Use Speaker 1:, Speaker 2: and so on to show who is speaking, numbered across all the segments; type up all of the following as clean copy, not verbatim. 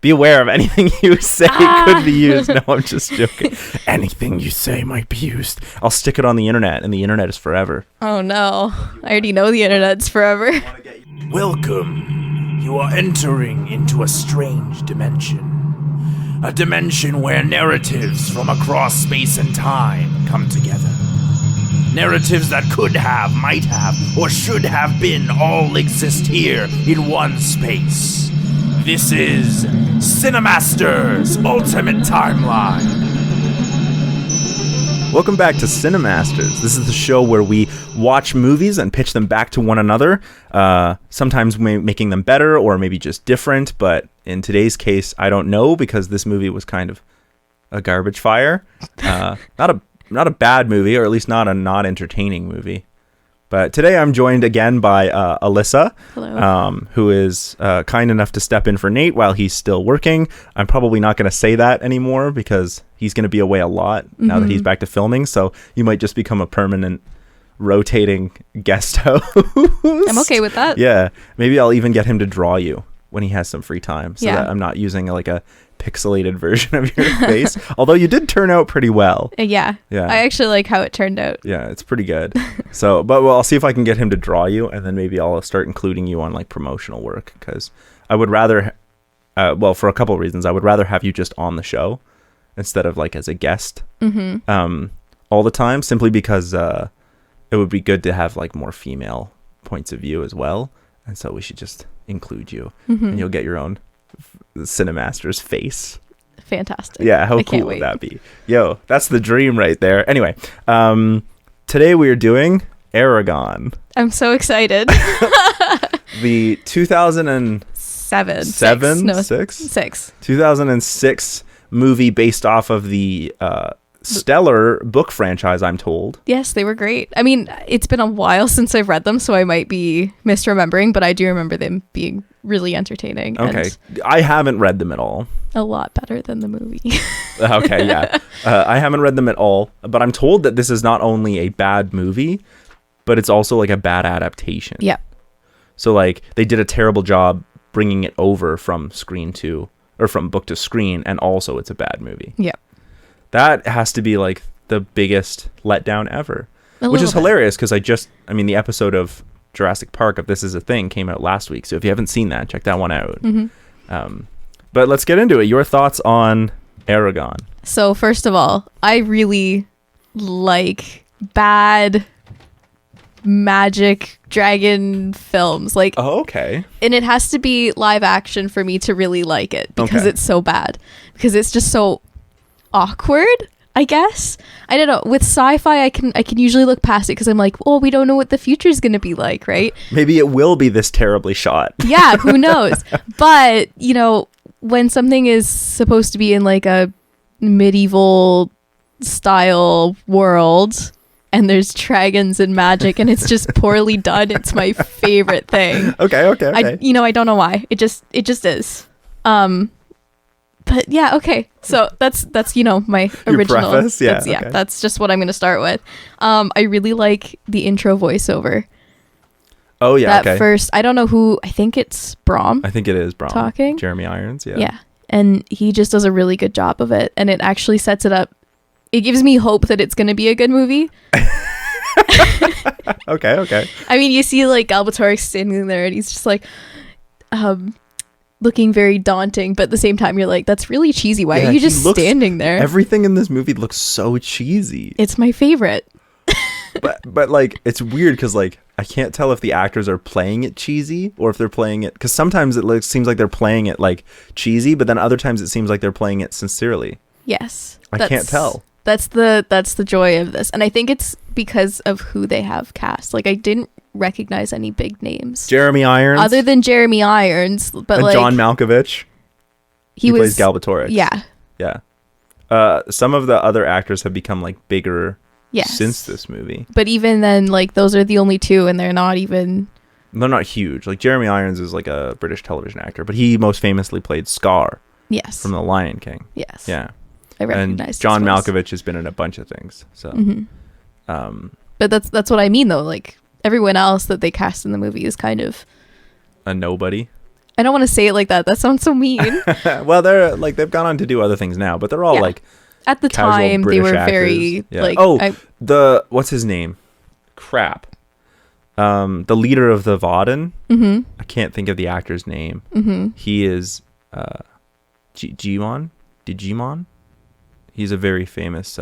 Speaker 1: be aware of anything you say could be used. No, I'm just joking. Anything you say might be used. I'll stick it on the internet, and the internet is forever.
Speaker 2: Oh no, I already know the internet's forever.
Speaker 3: Welcome. You are entering into a strange dimension. A dimension where narratives from across space and time come together. Narratives that could have, might have, or should have been all exist here in one space. This is CineCasters Ultimate Timeline.
Speaker 1: Welcome back to CineCasters. This is the show where we watch movies and pitch them back to one another, sometimes making them better or maybe just different, but in today's case, I don't know, because this movie was kind of a garbage fire. Not a bad movie, or at least not a not entertaining movie. But today I'm joined again by Alyssa, who is kind enough to step in for Nate while he's still working. I'm probably not going to say that anymore because he's going to be away a lot now that he's back to filming. So you might just become a permanent rotating guest host.
Speaker 2: I'm okay with that.
Speaker 1: Yeah. Maybe I'll even get him to draw you when he has some free time so that I'm not using like a pixelated version of your face. Although you did turn out pretty well.
Speaker 2: Yeah. I actually like how it turned out.
Speaker 1: Yeah, it's pretty good. So, but I'll see if I can get him to draw you, and then maybe I'll start including you on like promotional work, because I would rather, for a couple of reasons, I would rather have you just on the show instead of like as a guest all the time, simply because it would be good to have like more female points of view as well. And so we should just include you, and you'll get your own CineCasters face.
Speaker 2: Fantastic.
Speaker 1: Yeah, how cool would that be? Yo, that's the dream right there. Anyway, today we are doing Eragon.
Speaker 2: I'm so excited.
Speaker 1: The 2006 movie based off of the stellar book franchise, I'm told.
Speaker 2: Yes, they were great. I mean, it's been a while since I've read them, so I might be misremembering, but I do remember them being really entertaining.
Speaker 1: Okay. I haven't read them at all.
Speaker 2: A lot better than the movie.
Speaker 1: Okay, yeah. I haven't read them at all, but I'm told that this is not only a bad movie, but it's also like a bad adaptation.
Speaker 2: Yeah.
Speaker 1: So like they did a terrible job bringing it over from book to screen, and also it's a bad movie.
Speaker 2: Yeah.
Speaker 1: That has to be like the biggest letdown ever, which is hilarious because the episode of Jurassic Park of This Is a Thing came out last week. So if you haven't seen that, check that one out. But let's get into it. Your thoughts on Eragon.
Speaker 2: So first of all, I really like bad magic dragon films. Like,
Speaker 1: oh, okay.
Speaker 2: And it has to be live action for me to really like it, because it's so bad. Because it's just so awkward, I guess. I don't know. With sci-fi, I can usually look past it because I'm like, oh, we don't know what the future is going to be like, right?
Speaker 1: Maybe it will be this terribly shot.
Speaker 2: Yeah, who knows? But, when something is supposed to be in like a medieval style world and there's dragons and magic and it's just poorly done, it's my favorite thing.
Speaker 1: Okay.
Speaker 2: I don't know why. It just is. But yeah, okay. So that's my original.
Speaker 1: Your preface? Yeah,
Speaker 2: that's just what I'm going to start with. I really like the intro voiceover.
Speaker 1: Oh yeah,
Speaker 2: that first. I don't know who. I think it's Brom.
Speaker 1: I think it is Brom
Speaker 2: talking.
Speaker 1: Jeremy Irons. Yeah.
Speaker 2: Yeah, and he just does a really good job of it, and it actually sets it up. It gives me hope that it's going to be a good movie.
Speaker 1: Okay.
Speaker 2: I mean, you see like Galbatorix standing there, and he's just like, looking very daunting, but at the same time you're like, that's really cheesy. Why are you just standing there?
Speaker 1: Everything in this movie looks so cheesy.
Speaker 2: It's my favorite.
Speaker 1: but like it's weird because like I can't tell if the actors are playing it cheesy or if they're playing it, because sometimes it seems like they're playing it like cheesy, but then other times it seems like they're playing it sincerely.
Speaker 2: Yes.
Speaker 1: I can't tell.
Speaker 2: That's the joy of this, and I think it's because of who they have cast. Like, I didn't recognize any big names.
Speaker 1: Jeremy Irons,
Speaker 2: other than Jeremy Irons, but
Speaker 1: and
Speaker 2: like
Speaker 1: John Malkovich. He plays Galbatorix.
Speaker 2: Yeah.
Speaker 1: Some of the other actors have become like bigger since this movie.
Speaker 2: But even then, like, those are the only two, and they're not
Speaker 1: huge. Like Jeremy Irons is like a British television actor, but he most famously played Scar.
Speaker 2: Yes.
Speaker 1: From The Lion King.
Speaker 2: Yes.
Speaker 1: Yeah.
Speaker 2: I recognize.
Speaker 1: And John Malkovich has been in a bunch of things. So.
Speaker 2: But that's what I mean though. Like everyone else that they cast in the movie is kind of
Speaker 1: a nobody.
Speaker 2: I don't want to say it like that. That sounds so mean.
Speaker 1: Well, they're like they've gone on to do other things now, but they're all like
Speaker 2: at the
Speaker 1: casual
Speaker 2: time
Speaker 1: British
Speaker 2: they were
Speaker 1: actors.
Speaker 2: very like
Speaker 1: the what's his name? Crap. The leader of the Vaden.
Speaker 2: Mm-hmm.
Speaker 1: I can't think of the actor's name.
Speaker 2: Mm-hmm.
Speaker 1: He is Digimon. He's a very famous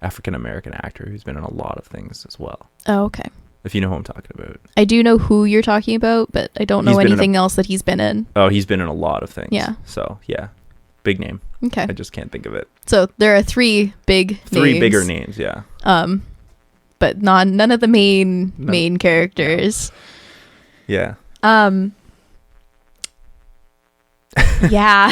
Speaker 1: African American actor who's been in a lot of things as well.
Speaker 2: Oh, okay.
Speaker 1: If you know who I'm talking about.
Speaker 2: I do know who you're talking about, but I don't know anything else that he's been in.
Speaker 1: Oh, he's been in a lot of things.
Speaker 2: Yeah.
Speaker 1: So, yeah. Big name.
Speaker 2: Okay.
Speaker 1: I just can't think of it.
Speaker 2: So there are three
Speaker 1: bigger names, yeah.
Speaker 2: But none of the main characters.
Speaker 1: Yeah.
Speaker 2: Yeah.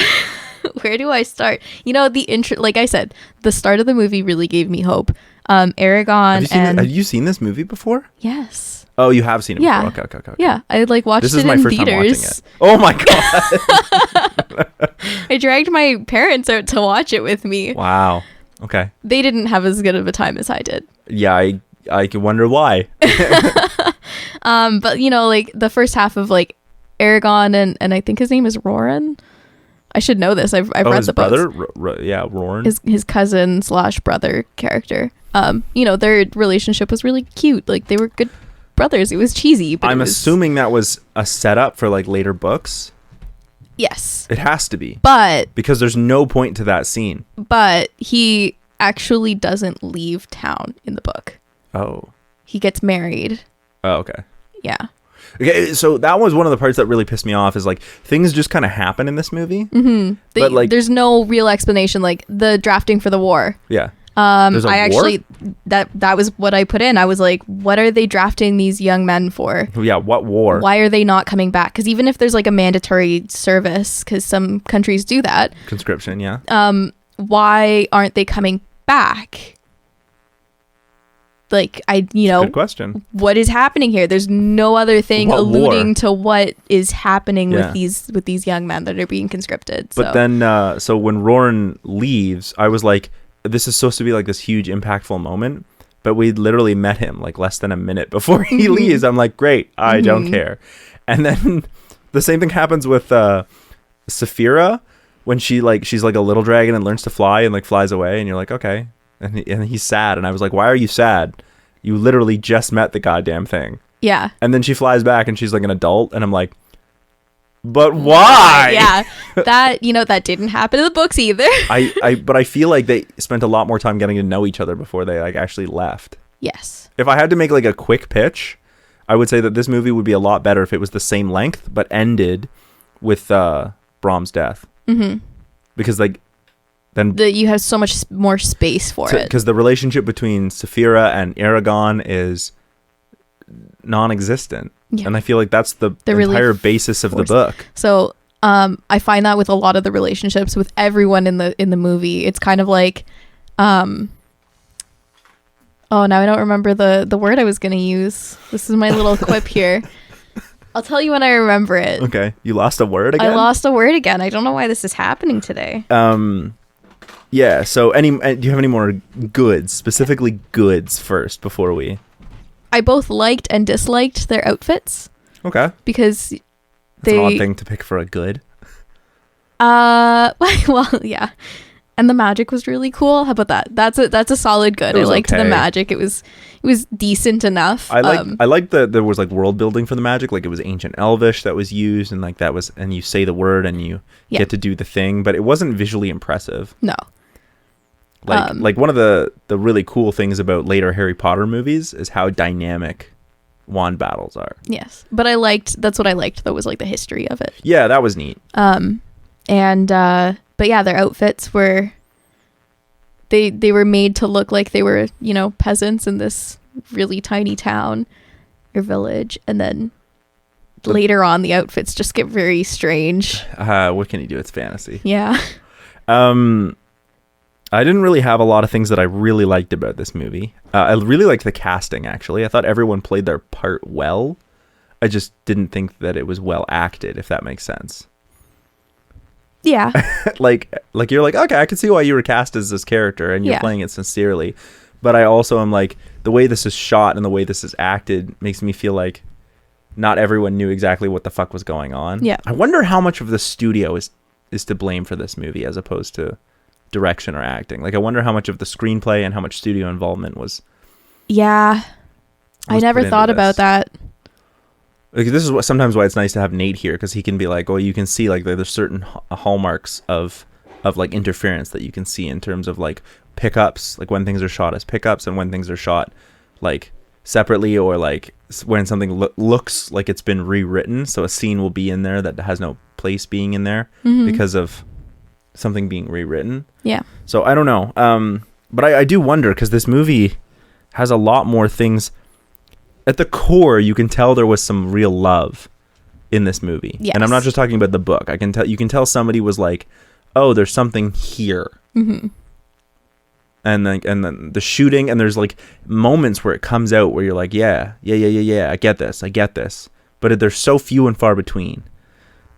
Speaker 2: Where do I start? You know, the intro, like I said, the start of the movie really gave me hope. Eragon
Speaker 1: have you seen this movie before?
Speaker 2: Yes.
Speaker 1: Oh, you have seen it
Speaker 2: Yeah.
Speaker 1: before. Okay.
Speaker 2: Yeah, I watched
Speaker 1: This
Speaker 2: it
Speaker 1: is my
Speaker 2: in
Speaker 1: first
Speaker 2: theaters.
Speaker 1: time watching it. Oh my god.
Speaker 2: I dragged my parents out to watch it with me.
Speaker 1: Wow. Okay.
Speaker 2: They didn't have as good of a time as I did.
Speaker 1: Yeah, I can wonder why.
Speaker 2: But you know, like the first half of like Eragon and I think his name is Roran. I should know this. I've read
Speaker 1: his
Speaker 2: the
Speaker 1: brother?
Speaker 2: books.
Speaker 1: Yeah, Roran.
Speaker 2: His cousin / brother character. You know, their relationship was really cute. Like they were good brothers. It was cheesy, but
Speaker 1: I'm assuming that was a setup for like later books.
Speaker 2: Yes.
Speaker 1: It has to be.
Speaker 2: But
Speaker 1: because there's no point to that scene.
Speaker 2: But he actually doesn't leave town in the book.
Speaker 1: Oh.
Speaker 2: He gets married.
Speaker 1: Oh, okay.
Speaker 2: Yeah.
Speaker 1: Okay, so that was one of the parts that really pissed me off is like things just kind of happen in this movie.
Speaker 2: Mm-hmm.
Speaker 1: But like
Speaker 2: there's no real explanation, like the drafting for the war.
Speaker 1: Yeah.
Speaker 2: There's a war? Actually that was what I put in. I was like, what are they drafting these young men for?
Speaker 1: Yeah, what war?
Speaker 2: Why are they not coming back? Because even if there's like a mandatory service, because some countries do that.
Speaker 1: Conscription, yeah.
Speaker 2: Why aren't they coming back? Like
Speaker 1: good question.
Speaker 2: What is happening here? There's no other thing alluding to what is happening with these young men that are being conscripted.
Speaker 1: But then, so when Roran leaves, I was like, this is supposed to be like this huge impactful moment, but we literally met him like less than a minute before he leaves. I'm like, great, I don't care. And then the same thing happens with Saphira when she's like a little dragon and learns to fly and like flies away, and you're like, okay. And he's sad, and I was like, why are you sad? You literally just met the goddamn thing.
Speaker 2: Yeah.
Speaker 1: And then she flies back and she's like an adult, and I'm like, but why?
Speaker 2: Yeah. That didn't happen in the books either.
Speaker 1: But I feel like they spent a lot more time getting to know each other before they like actually left.
Speaker 2: Yes.
Speaker 1: If I had to make like a quick pitch, I would say that this movie would be a lot better if it was the same length but ended with Brahm's death. Mm-hmm. Because like then
Speaker 2: you have so much more space for it.
Speaker 1: Because the relationship between Saphira and Eragon is non-existent. Yeah. And I feel like that's the entire
Speaker 2: really
Speaker 1: basis of the book.
Speaker 2: So I find that with a lot of the relationships with everyone in the movie, it's kind of like now I don't remember the word I was going to use. This is my little quip here. I'll tell you when I remember it.
Speaker 1: Okay. You lost a word again?
Speaker 2: I lost a word again. I don't know why this is happening today.
Speaker 1: Yeah, so do you have any more goods, specifically goods first before we...
Speaker 2: I both liked and disliked their outfits.
Speaker 1: Okay.
Speaker 2: Because
Speaker 1: That's an odd thing to pick for a good.
Speaker 2: Well, yeah. And the magic was really cool. How about that? That's a solid good. I liked the magic. It was decent enough.
Speaker 1: I liked that there was like world building for the magic. Like it was ancient Elvish that was used, and like that was, and you say the word and you get to do the thing, but it wasn't visually impressive.
Speaker 2: No.
Speaker 1: Like one of the really cool things about later Harry Potter movies is how dynamic wand battles are.
Speaker 2: Yes, but that's what I liked though, was like the history of it.
Speaker 1: Yeah, that was neat.
Speaker 2: But yeah, their outfits were they were made to look like they were, peasants in this really tiny town or village, and then later on the outfits just get very strange.
Speaker 1: What can you do? It's fantasy.
Speaker 2: Yeah.
Speaker 1: I didn't really have a lot of things that I really liked about this movie. I really liked the casting, actually. I thought everyone played their part well. I just didn't think that it was well acted, if that makes sense.
Speaker 2: Yeah.
Speaker 1: like you're like, okay, I can see why you were cast as this character and you're playing it sincerely. But I also am like, the way this is shot and the way this is acted makes me feel like not everyone knew exactly what the fuck was going on.
Speaker 2: Yeah.
Speaker 1: I wonder how much of the studio is to blame for this movie as opposed to direction or acting. Like, I wonder how much of the screenplay and how much studio involvement was.
Speaker 2: Yeah. I never thought about that.
Speaker 1: Like, this is sometimes why it's nice to have Nate here, because he can be like, oh, you can see like there's certain hallmarks of like interference that you can see in terms of like pickups, like when things are shot as pickups and when things are shot like separately, or like when something looks like it's been rewritten. So a scene will be in there that has no place being in there because of something being rewritten.
Speaker 2: Yeah.
Speaker 1: So I don't know. But I do wonder, because this movie has a lot more things. At the core, you can tell there was some real love in this movie.
Speaker 2: Yes.
Speaker 1: And I'm not just talking about the book. You can tell somebody was like, oh, there's something here.
Speaker 2: Mm-hmm.
Speaker 1: And then the shooting, and there's like moments where it comes out where you're like, yeah, I get this. But they're so few and far between.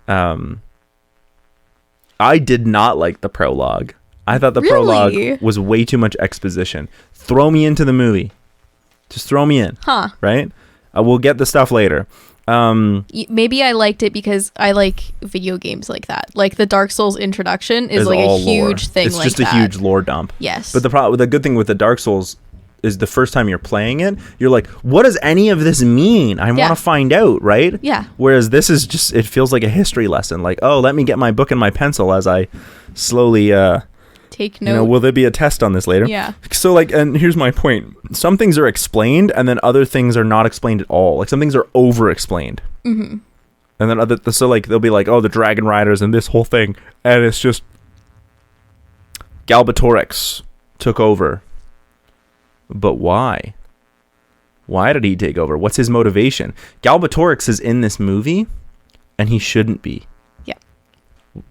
Speaker 1: I did not like the prologue. I thought the prologue was way too much exposition. Throw me into the movie. Just throw me in.
Speaker 2: Huh.
Speaker 1: Right? We'll get the stuff later.
Speaker 2: Maybe I liked it because I like video games like that. Like the Dark Souls introduction is like a huge thing.
Speaker 1: It's just a huge lore dump.
Speaker 2: Yes.
Speaker 1: But the good thing with the Dark Souls is the first time you're playing it, you're like, what does any of this mean? I want to find out, right?
Speaker 2: Yeah.
Speaker 1: Whereas this is just, it feels like a history lesson. Like, oh, let me get my book and my pencil as I slowly
Speaker 2: take note.
Speaker 1: will there be a test on this later?
Speaker 2: Yeah.
Speaker 1: So like, and here's my point. Some things are explained and then other things are not explained at all. Like some things are over explained.
Speaker 2: Mm-hmm.
Speaker 1: And then so like they'll be like, oh, the Dragon Riders and this whole thing. And it's just Galbatorix took over. But why? Why did he take over? What's his motivation? Galbatorix is in this movie and he shouldn't be.
Speaker 2: Yeah.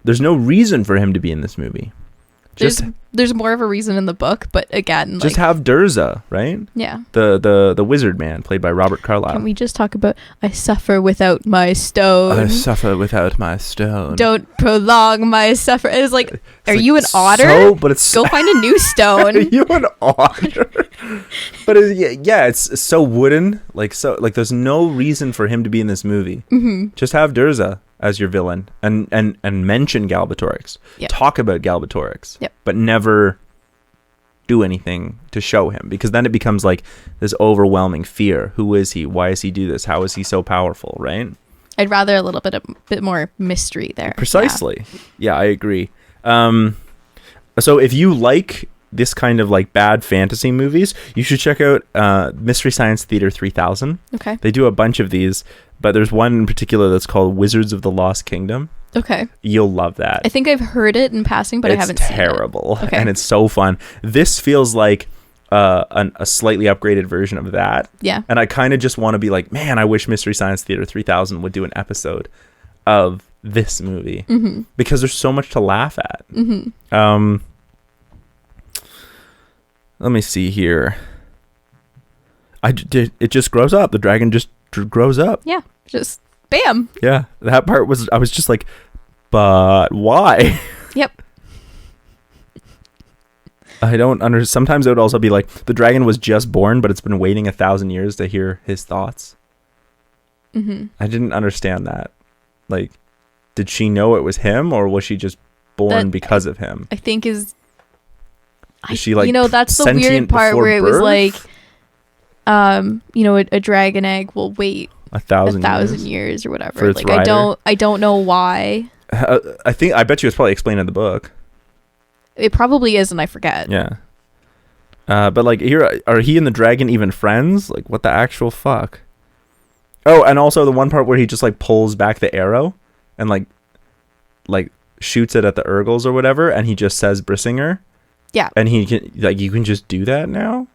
Speaker 1: There's no reason for him to be in this movie.
Speaker 2: There's more of a reason in the book, but again,
Speaker 1: just have Durza, right?
Speaker 2: Yeah.
Speaker 1: The wizard man played by Robert Carlyle.
Speaker 2: Can we just talk about I suffer without my stone?
Speaker 1: I suffer without my stone.
Speaker 2: Don't prolong my suffer. It's like, are you an otter? Go find a new stone.
Speaker 1: Are you an otter? But it's so wooden. Like there's no reason for him to be in this movie.
Speaker 2: Mm-hmm.
Speaker 1: Just have Durza as your villain and mention Galbatorix.
Speaker 2: Yep.
Speaker 1: Talk about Galbatorix.
Speaker 2: Yep.
Speaker 1: But never do anything to show him, because then it becomes like this overwhelming fear. Who is he? Why does he do this? How is he so powerful, right?
Speaker 2: I'd rather a little bit more mystery there.
Speaker 1: Precisely. Yeah, I agree. So if you like this kind of like bad fantasy movies, you should check out Mystery Science Theater 3000.
Speaker 2: Okay.
Speaker 1: They do a bunch of these, but there's one in particular that's called Wizards of the Lost Kingdom.
Speaker 2: Okay.
Speaker 1: You'll love that.
Speaker 2: I think I've heard it in passing, but I haven't seen it.
Speaker 1: It's terrible.
Speaker 2: Okay.
Speaker 1: And it's so fun. This feels like a slightly upgraded version of that.
Speaker 2: Yeah.
Speaker 1: And I kind of just want to be like, man, I wish Mystery Science Theater 3000 would do an episode of this movie.
Speaker 2: Mm-hmm.
Speaker 1: Because there's so much to laugh at.
Speaker 2: Mm-hmm.
Speaker 1: Let me see here. It just grows up. The dragon just grows up.
Speaker 2: Yeah. Just bam.
Speaker 1: Yeah. That part I was just like, but why?
Speaker 2: Yep.
Speaker 1: I don't understand. Sometimes it would also be like the dragon was just born, but it's been waiting 1,000 years to hear his thoughts.
Speaker 2: Mm-hmm.
Speaker 1: I didn't understand that. Like, did she know it was him, or was she just born because of him?
Speaker 2: I think is
Speaker 1: she like,
Speaker 2: that's the weird part where it was like, a dragon egg will wait 1,000 years or whatever. Like I don't know why.
Speaker 1: I bet you it's probably explained in the book.
Speaker 2: It probably is, and I forget.
Speaker 1: Yeah. But like here, are he and the dragon even friends? Like, what the actual fuck? Oh, and also the one part where he just like pulls back the arrow and like shoots it at the Urgles or whatever, and he just says Brissinger. Yeah. And he can you can just do that now.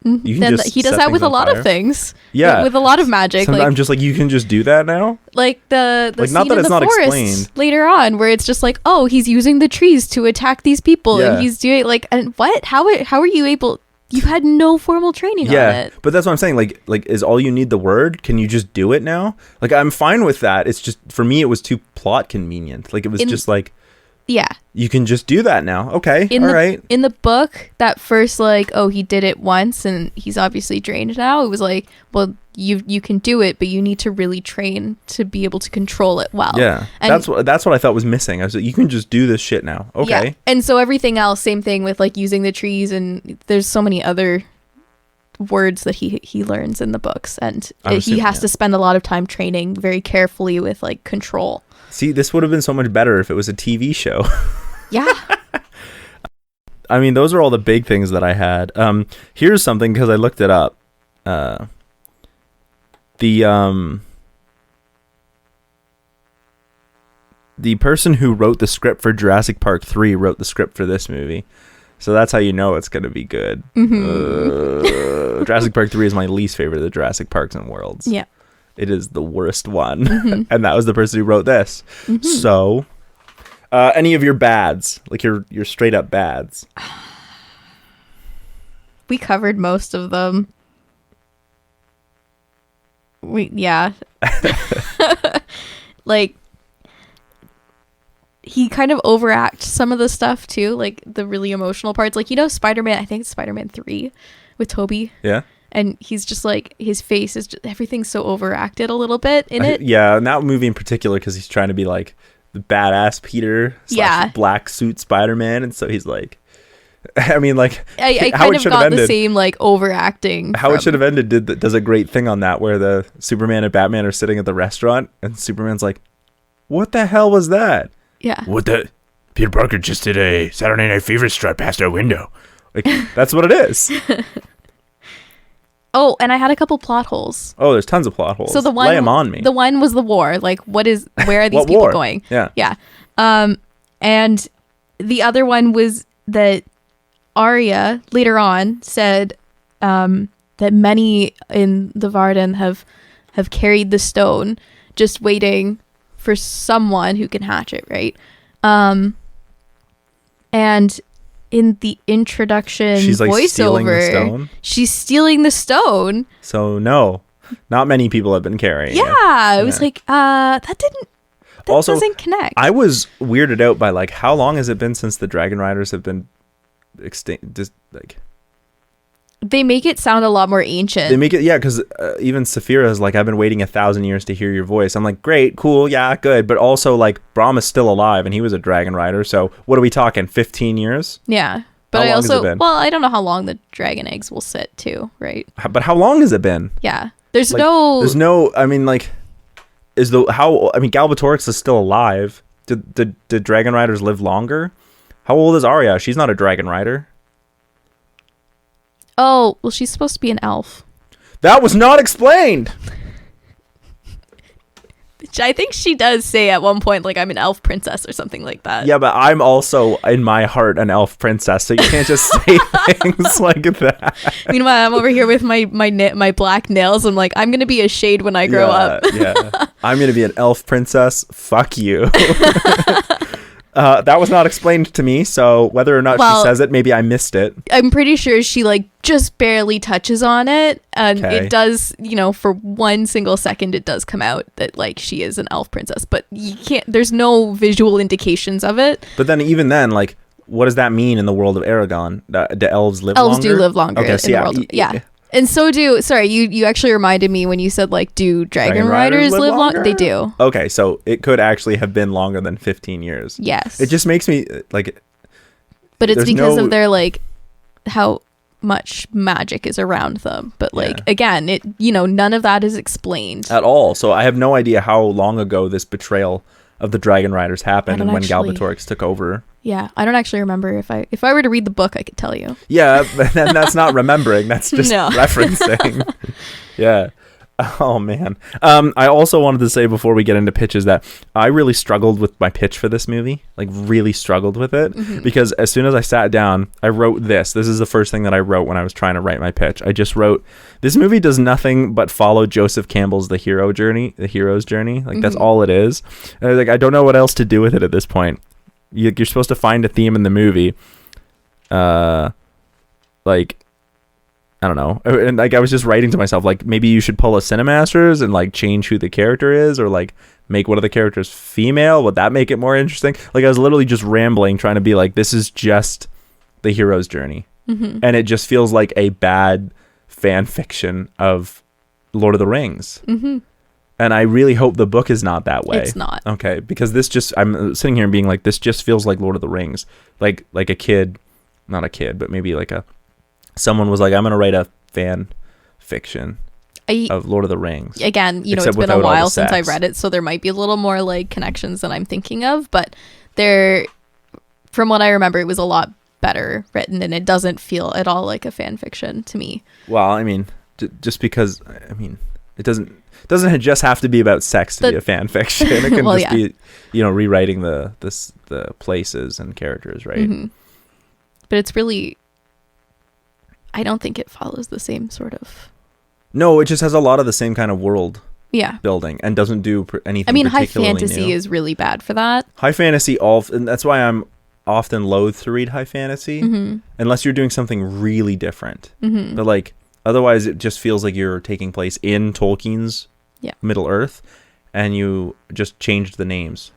Speaker 2: Mm-hmm. You can he does that with a lot of things.
Speaker 1: Yeah,
Speaker 2: with a lot of magic.
Speaker 1: Sometimes just like you can just do that now.
Speaker 2: Like the
Speaker 1: like,
Speaker 2: scene
Speaker 1: not that
Speaker 2: in
Speaker 1: it's
Speaker 2: the
Speaker 1: not
Speaker 2: forest
Speaker 1: explained
Speaker 2: later on, where it's just like, oh, he's using the trees to attack these people, and he's doing like, and what? How are you able? You've had no formal training on it.
Speaker 1: But that's what I'm saying. Like is all you need the word? Can you just do it now? Like I'm fine with that. It's just for me, it was too plot convenient. Like it was just like.
Speaker 2: Yeah.
Speaker 1: You can just do that now. Okay. Right.
Speaker 2: In the book, that first like, oh, he did it once and he's obviously drained now. It was like, well, you can do it, but you need to really train to be able to control it well.
Speaker 1: Yeah,
Speaker 2: and
Speaker 1: that's what I thought was missing. I was like, you can just do this shit now. Okay.
Speaker 2: Yeah. And so everything else, same thing with like using the trees, and there's so many other words that he learns in the books, and he has to spend a lot of time training very carefully with like control.
Speaker 1: See, this would have been so much better if it was a TV show.
Speaker 2: Yeah.
Speaker 1: I mean, those are all the big things that I had. Here's something, because I looked it up. The person who wrote the script for Jurassic Park 3 wrote the script for this movie. So that's how you know it's going to be good. Jurassic Park 3 is my least favorite of the Jurassic Parks and Worlds.
Speaker 2: Yeah.
Speaker 1: It is the worst one. And that was the person who wrote this. So, any of your bads, like your straight up bads?
Speaker 2: We covered most of them. Yeah. Like, he kind of overacts some of the stuff too, like the really emotional parts. Like, Spider-Man, I think it's Spider-Man 3 with Tobey.
Speaker 1: Yeah.
Speaker 2: And he's just like, his face is just, everything's so overacted a little bit in it.
Speaker 1: Yeah, in that movie in particular, because he's trying to be like the badass Peter / black suit Spider-Man, and so he's like, I mean, like,
Speaker 2: I kind of got the same like overacting.
Speaker 1: How it should have ended does a great thing on that, where the Superman and Batman are sitting at the restaurant, and Superman's like, "What the hell was that?"
Speaker 2: Yeah.
Speaker 3: What the? Peter Parker just did a Saturday Night Fever strut past our window.
Speaker 1: Like, that's what it is.
Speaker 2: Oh, and I had a couple plot holes.
Speaker 1: Oh, there's tons of plot holes.
Speaker 2: So
Speaker 1: lay them on me.
Speaker 2: The one was the war. Like, where are these people going?
Speaker 1: Yeah.
Speaker 2: Yeah. And the other one was that Arya later on said that many in the Varden have carried the stone, just waiting for someone who can hatch it, right? And in the introduction
Speaker 1: she's like
Speaker 2: voiceover,
Speaker 1: stealing the stone.
Speaker 2: She's stealing the stone.
Speaker 1: So no, not many people have been carrying it.
Speaker 2: Yeah, it was like that
Speaker 1: also
Speaker 2: doesn't connect.
Speaker 1: I was weirded out by like, how long has it been since the Dragon Riders have been extinct? Just like,
Speaker 2: they make it sound a lot more ancient.
Speaker 1: they make it, yeah, because even Saphira is like, I've been waiting 1,000 years to hear your voice. I'm like, great, cool, yeah, good, but also like Brahm is still alive and he was a Dragon Rider, so what are we talking, 15 years?
Speaker 2: Yeah, but I also, well, I don't know how long the dragon eggs will sit too, right?
Speaker 1: But how long has it been?
Speaker 2: Yeah, there's
Speaker 1: like,
Speaker 2: no,
Speaker 1: I mean, like, Galbatorix is still alive. Did Dragon Riders live longer? How old is Arya? She's not a Dragon Rider.
Speaker 2: Oh, well, she's supposed to be an elf.
Speaker 1: That was not explained.
Speaker 2: Which I think she does say at one point, like, I'm an elf princess or something like that.
Speaker 1: Yeah, but I'm also, in my heart, an elf princess, so you can't just say things like that.
Speaker 2: Meanwhile, I'm over here with my black nails. I'm like, I'm going to be a shade when I grow up.
Speaker 1: Yeah. I'm going to be an elf princess. Fuck you. That was not explained to me, so whether or not she says it, maybe I missed it.
Speaker 2: I'm pretty sure she like just barely touches on it, and it does, for 1 single second it does come out that like she is an elf princess, but you can't, there's no visual indications of it.
Speaker 1: But then even then, like, what does that mean in the world of Eragon? Do elves live longer?
Speaker 2: Elves do live longer in the world. Yeah. And so you actually reminded me when you said, like, do dragon riders live longer? They do.
Speaker 1: Okay, so it could actually have been longer than 15 years.
Speaker 2: Yes.
Speaker 1: It just makes me, like...
Speaker 2: But it's because of their, like, how much magic is around them. But, like, again, none of that is explained.
Speaker 1: At all. So I have no idea how long ago this betrayal of the Dragon Riders happened and when Galbatorix took over. Yeah,
Speaker 2: I don't actually remember. If I were to read the book, I could tell you.
Speaker 1: Yeah, but then that's not remembering. That's just referencing. Yeah. Oh, man. I also wanted to say before we get into pitches that I really struggled with my pitch for this movie. Like, really struggled with it. Mm-hmm. Because as soon as I sat down, I wrote this. This is the first thing that I wrote when I was trying to write my pitch. I just wrote, this movie does nothing but follow Joseph Campbell's The hero's journey. Like, that's all it is. And I don't know what else to do with it at this point. You're supposed to find a theme in the movie. Like, I don't know. And like, I was just writing to myself, like, maybe you should pull a CineCasters and like change who the character is, or like make one of the characters female. Would that make it more interesting? Like, I was literally just rambling, trying to be like, this is just the hero's journey. Mm-hmm. And it just feels like a bad fan fiction of Lord of the Rings.
Speaker 2: Mm-hmm.
Speaker 1: And I really hope the book is not that way.
Speaker 2: It's not.
Speaker 1: Okay, because I'm sitting here and being like, this just feels like Lord of the Rings. Like a kid, not a kid, but maybe like someone was like, I'm going to write a fan fiction of Lord of the Rings.
Speaker 2: Again, it's been a while since I read it, so there might be a little more like connections than I'm thinking of, but from what I remember, it was a lot better written, and it doesn't feel at all like a fan fiction to me.
Speaker 1: Well, I mean, just because, I mean, it doesn't just have to be about sex to be a fan fiction. It can be, rewriting the places and characters, right?
Speaker 2: Mm-hmm. But it's really, I don't think it follows the same sort of.
Speaker 1: No, it just has a lot of the same kind of world building and doesn't do anything.
Speaker 2: I mean, high
Speaker 1: particularly
Speaker 2: fantasy
Speaker 1: new.
Speaker 2: is really bad for that.
Speaker 1: High fantasy, and that's why I'm often loath to read high fantasy, unless you're doing something really different.
Speaker 2: Mm-hmm.
Speaker 1: But like, otherwise, it just feels like you're taking place in Tolkien's Middle Earth, and you just changed the names.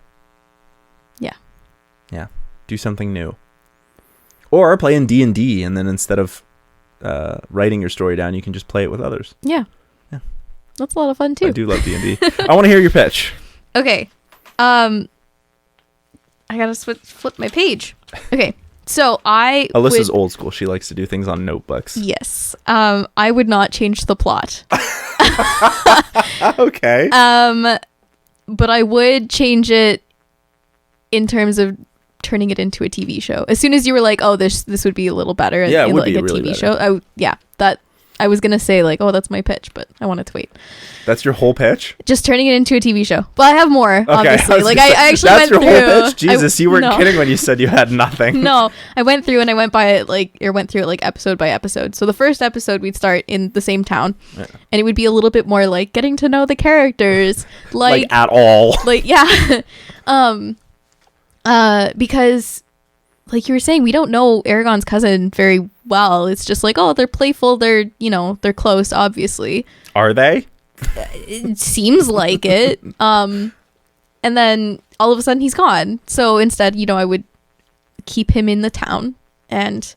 Speaker 1: Yeah. Do something new. Or play in D&D, and then instead of writing your story down, you can just play it with others.
Speaker 2: Yeah. That's a lot of fun too.
Speaker 1: I do love D&D. I want to hear your pitch.
Speaker 2: Okay. I gotta flip my page. Okay. So
Speaker 1: Alyssa's old school. She likes to do things on notebooks.
Speaker 2: Yes. I would not change the plot.
Speaker 1: Okay.
Speaker 2: But I would change it in terms of turning it into a TV show. As soon as you were like, "Oh, this would be a little better,"
Speaker 1: it would
Speaker 2: like
Speaker 1: be
Speaker 2: a
Speaker 1: really
Speaker 2: TV
Speaker 1: better.
Speaker 2: show. I was gonna say like, "Oh, that's my pitch," but I wanted to wait.
Speaker 1: That's your whole pitch?
Speaker 2: Just turning it into a TV show. But I have more, obviously.
Speaker 1: I
Speaker 2: actually
Speaker 1: that's
Speaker 2: went
Speaker 1: your
Speaker 2: through.
Speaker 1: Whole pitch? Jesus, you weren't kidding when you said you had nothing.
Speaker 2: No, I went through and I went through it episode by episode. So the first episode we'd start in the same town, and it would be a little bit more like getting to know the characters,
Speaker 1: like at all.
Speaker 2: Because like you were saying, we don't know Eragon's cousin very well. It's just like, oh, they're playful, they're close, obviously.
Speaker 1: Are they?
Speaker 2: It seems like it. And then all of a sudden he's gone. So instead, I would keep him in the town and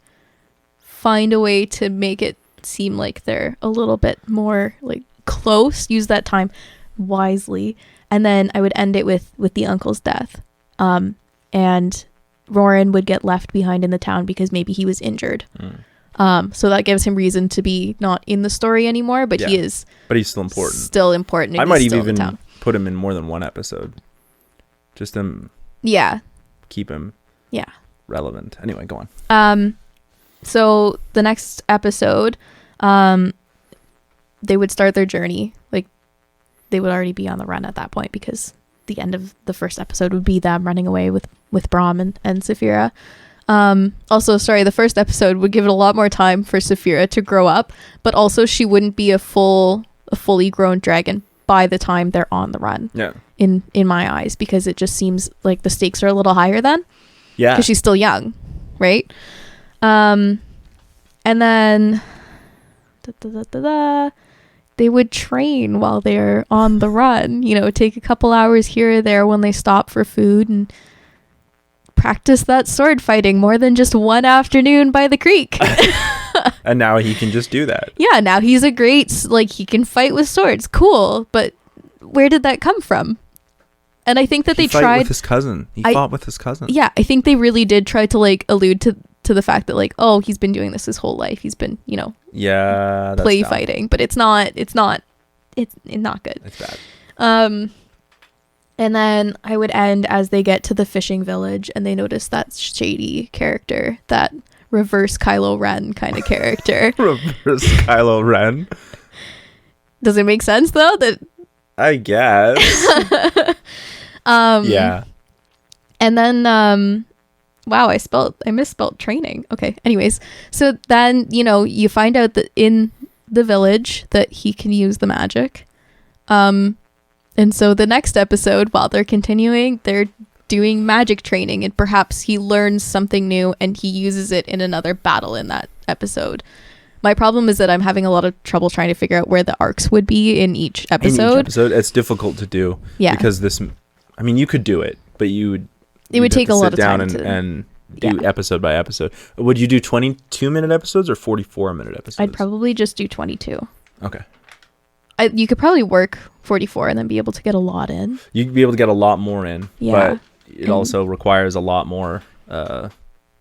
Speaker 2: find a way to make it seem like they're a little bit more like close, use that time wisely. And then I would end it with the uncle's death. And Roran would get left behind in the town because maybe he was injured. So that gives him reason to be not in the story anymore, but he is.
Speaker 1: But he's still important.
Speaker 2: Still important.
Speaker 1: I might even put him in more than one episode. Just keep him.
Speaker 2: Yeah.
Speaker 1: Relevant. Anyway, go on.
Speaker 2: So the next episode, they would start their journey. Like they would already be on the run at that point because the end of the first episode would be them running away with Brahm and Saphira. Also, sorry, the first episode would give it a lot more time for Saphira to grow up, but also she wouldn't be a fully grown dragon by the time they're on the run.
Speaker 1: Yeah.
Speaker 2: In my eyes, because it just seems like the stakes are a little higher then. Yeah. Because she's still young, right? And then they would train while they're on the run, take a couple hours here or there when they stop for food and practice that sword fighting more than just one afternoon by the creek.
Speaker 1: And now he can just do that.
Speaker 2: Yeah, now he's a great, he can fight with swords. Cool. But where did that come from? And I think that they tried
Speaker 1: with his cousin. He fought with his cousin.
Speaker 2: Yeah, I think they really did try to allude to the fact that oh, he's been doing this his whole life. He's been,
Speaker 1: that's
Speaker 2: play
Speaker 1: dumb.
Speaker 2: fighting, but it's not good.
Speaker 1: It's bad.
Speaker 2: And then I would end as they get to the fishing village and they notice that shady character, that reverse Kylo Ren kind of character.
Speaker 1: Reverse Kylo Ren.
Speaker 2: Does it make sense though?
Speaker 1: I guess. Yeah.
Speaker 2: And then wow, I misspelled training. Okay. Anyways, so then, you find out that in the village that he can use the magic. And so the next episode, while they're continuing, they're doing magic training, and perhaps he learns something new and he uses it in another battle in that episode. My problem is that I'm having a lot of trouble trying to figure out where the arcs would be in each episode.
Speaker 1: It's difficult to do. Yeah. Because you could do it, but it would take a lot of time and do episode by episode. Would you do 22-minute episodes or 44-minute episodes?
Speaker 2: I'd probably just do 22.
Speaker 1: Okay.
Speaker 2: you could probably work 44 and then be able to get a lot in.
Speaker 1: You'd be able to get a lot more in,
Speaker 2: Yeah.
Speaker 1: but it also requires a lot more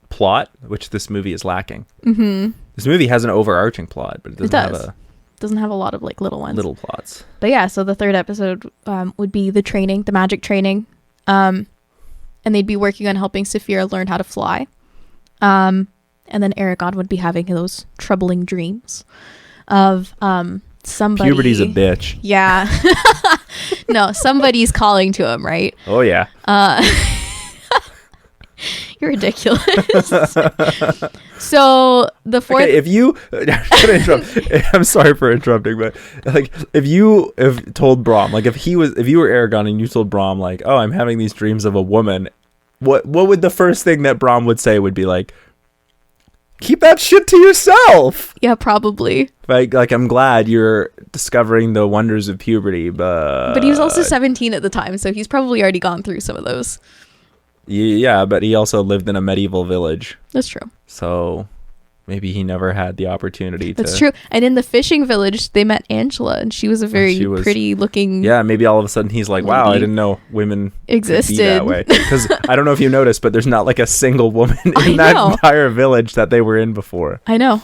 Speaker 1: plot, which this movie is lacking.
Speaker 2: Mm-hmm.
Speaker 1: This movie has an overarching plot, but it
Speaker 2: doesn't have a lot of like little ones.
Speaker 1: little plots.
Speaker 2: But yeah, so the third episode would be the magic training. And they'd be working on helping Saphira learn how to fly. And then Eragon would be having those troubling dreams of somebody.
Speaker 1: Puberty's a bitch.
Speaker 2: Yeah. No, somebody's calling to him, right?
Speaker 1: Oh yeah.
Speaker 2: You're ridiculous. So the fourth.
Speaker 1: Okay, if you, I'm sorry for interrupting, but like if you have told Brom, like if you were Eragon and you told Brom like, oh, I'm having these dreams of a woman, what would the first thing that Brom would say would be like, keep that shit to yourself.
Speaker 2: Yeah, probably.
Speaker 1: Like I'm glad you're discovering the wonders of puberty, but
Speaker 2: he was also 17 at the time, so he's probably already gone through some of those.
Speaker 1: Yeah, but he also lived in a medieval village.
Speaker 2: That's true.
Speaker 1: So maybe he never had the opportunity to.
Speaker 2: That's true. And in the fishing village, they met Angela, and she was a very pretty looking.
Speaker 1: Yeah, maybe all of a sudden he's like, wow, I didn't know women
Speaker 2: existed
Speaker 1: that way. Because I don't know if you noticed, but there's not like a single woman in that entire village that they were in before.
Speaker 2: I know.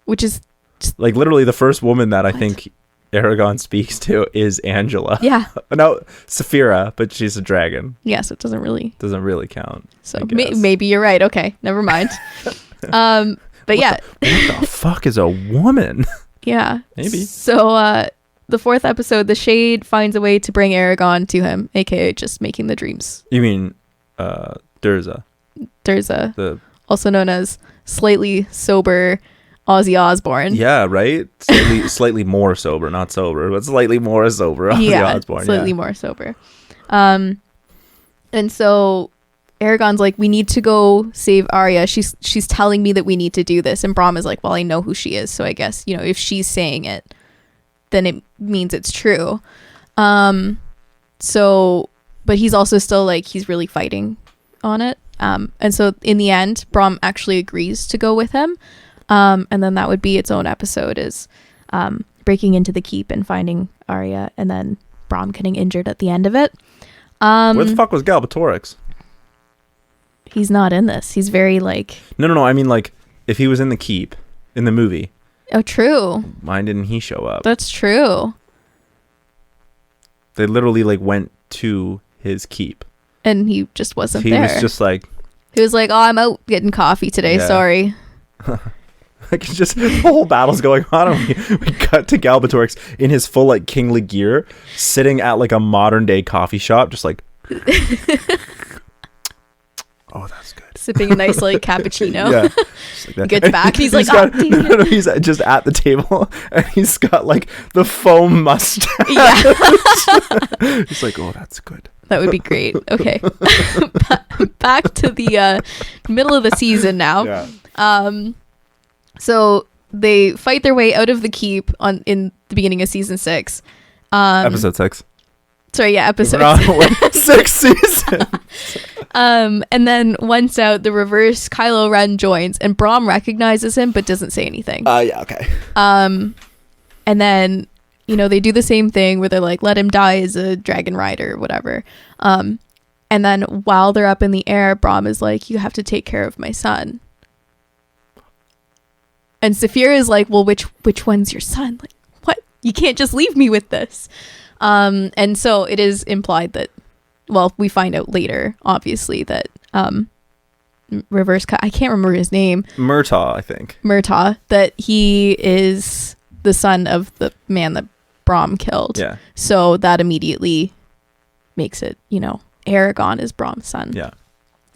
Speaker 2: Which is.
Speaker 1: Like literally the first woman that I think Eragon speaks to is Angela.
Speaker 2: Yeah.
Speaker 1: No, Saphira, but she's a dragon.
Speaker 2: Yeah, so it doesn't really
Speaker 1: count.
Speaker 2: So maybe you're right. Okay, never mind. But what
Speaker 1: the fuck is a woman?
Speaker 2: Yeah.
Speaker 1: Maybe.
Speaker 2: So the fourth episode, the Shade finds a way to bring Eragon to him, aka just making the dreams.
Speaker 1: You mean Durza,
Speaker 2: also known as slightly sober Ozzy Osbourne.
Speaker 1: Yeah, right? Slightly more sober, not sober, but slightly more sober Ozzy Osbourne.
Speaker 2: Slightly more sober. And so Eragon's like, we need to go save Arya. She's telling me that we need to do this. And Brom is like, well, I know who she is. So I guess, if she's saying it, then it means it's true. But he's also still like, he's really fighting on it. And so in the end, Brom actually agrees to go with him. And then that would be its own episode, is breaking into the keep and finding Arya, and then Brom getting injured at the end of it.
Speaker 1: Where the fuck was Galbatorix?
Speaker 2: He's not in this. He's very like...
Speaker 1: No. I mean, like, if he was in the keep, in the movie.
Speaker 2: Oh, true.
Speaker 1: Why didn't he show up?
Speaker 2: That's true.
Speaker 1: They literally, like, went to his keep.
Speaker 2: And he just wasn't there.
Speaker 1: He was just like...
Speaker 2: He was like, oh, I'm out getting coffee today. Sorry.
Speaker 1: Like, it's just the whole battle's going on, and we cut to Galbatorix in his full like kingly gear, sitting at like a modern day coffee shop, just like, oh, that's good,
Speaker 2: sipping a nice like cappuccino.
Speaker 1: Yeah, just like that.
Speaker 2: He gets back, and he's like,
Speaker 1: he's just at the table, and he's got like the foam mustache.
Speaker 2: Yeah.
Speaker 1: He's like, oh, that's good.
Speaker 2: That would be great. Okay, back to the middle of the season now.
Speaker 1: Yeah.
Speaker 2: So they fight their way out of the keep in the beginning of season 6.
Speaker 1: Episode 6.
Speaker 2: Sorry, yeah, episode
Speaker 1: 6 season.
Speaker 2: And then once out, the reverse Kylo Ren joins, and Brom recognizes him but doesn't say anything.
Speaker 1: Yeah, okay.
Speaker 2: And then they do the same thing where they're like, let him die as a dragon rider or whatever. And then while they're up in the air, Brom is like, you have to take care of my son. And Saphira is like, well, which one's your son? Like, what? You can't just leave me with this. And so it is implied that, well, we find out later, obviously, that I can't remember his name.
Speaker 1: Murtaugh, I think.
Speaker 2: Murtaugh, that he is the son of the man that Brom killed.
Speaker 1: Yeah.
Speaker 2: So that immediately makes it, Eragon is Brom's son.
Speaker 1: Yeah.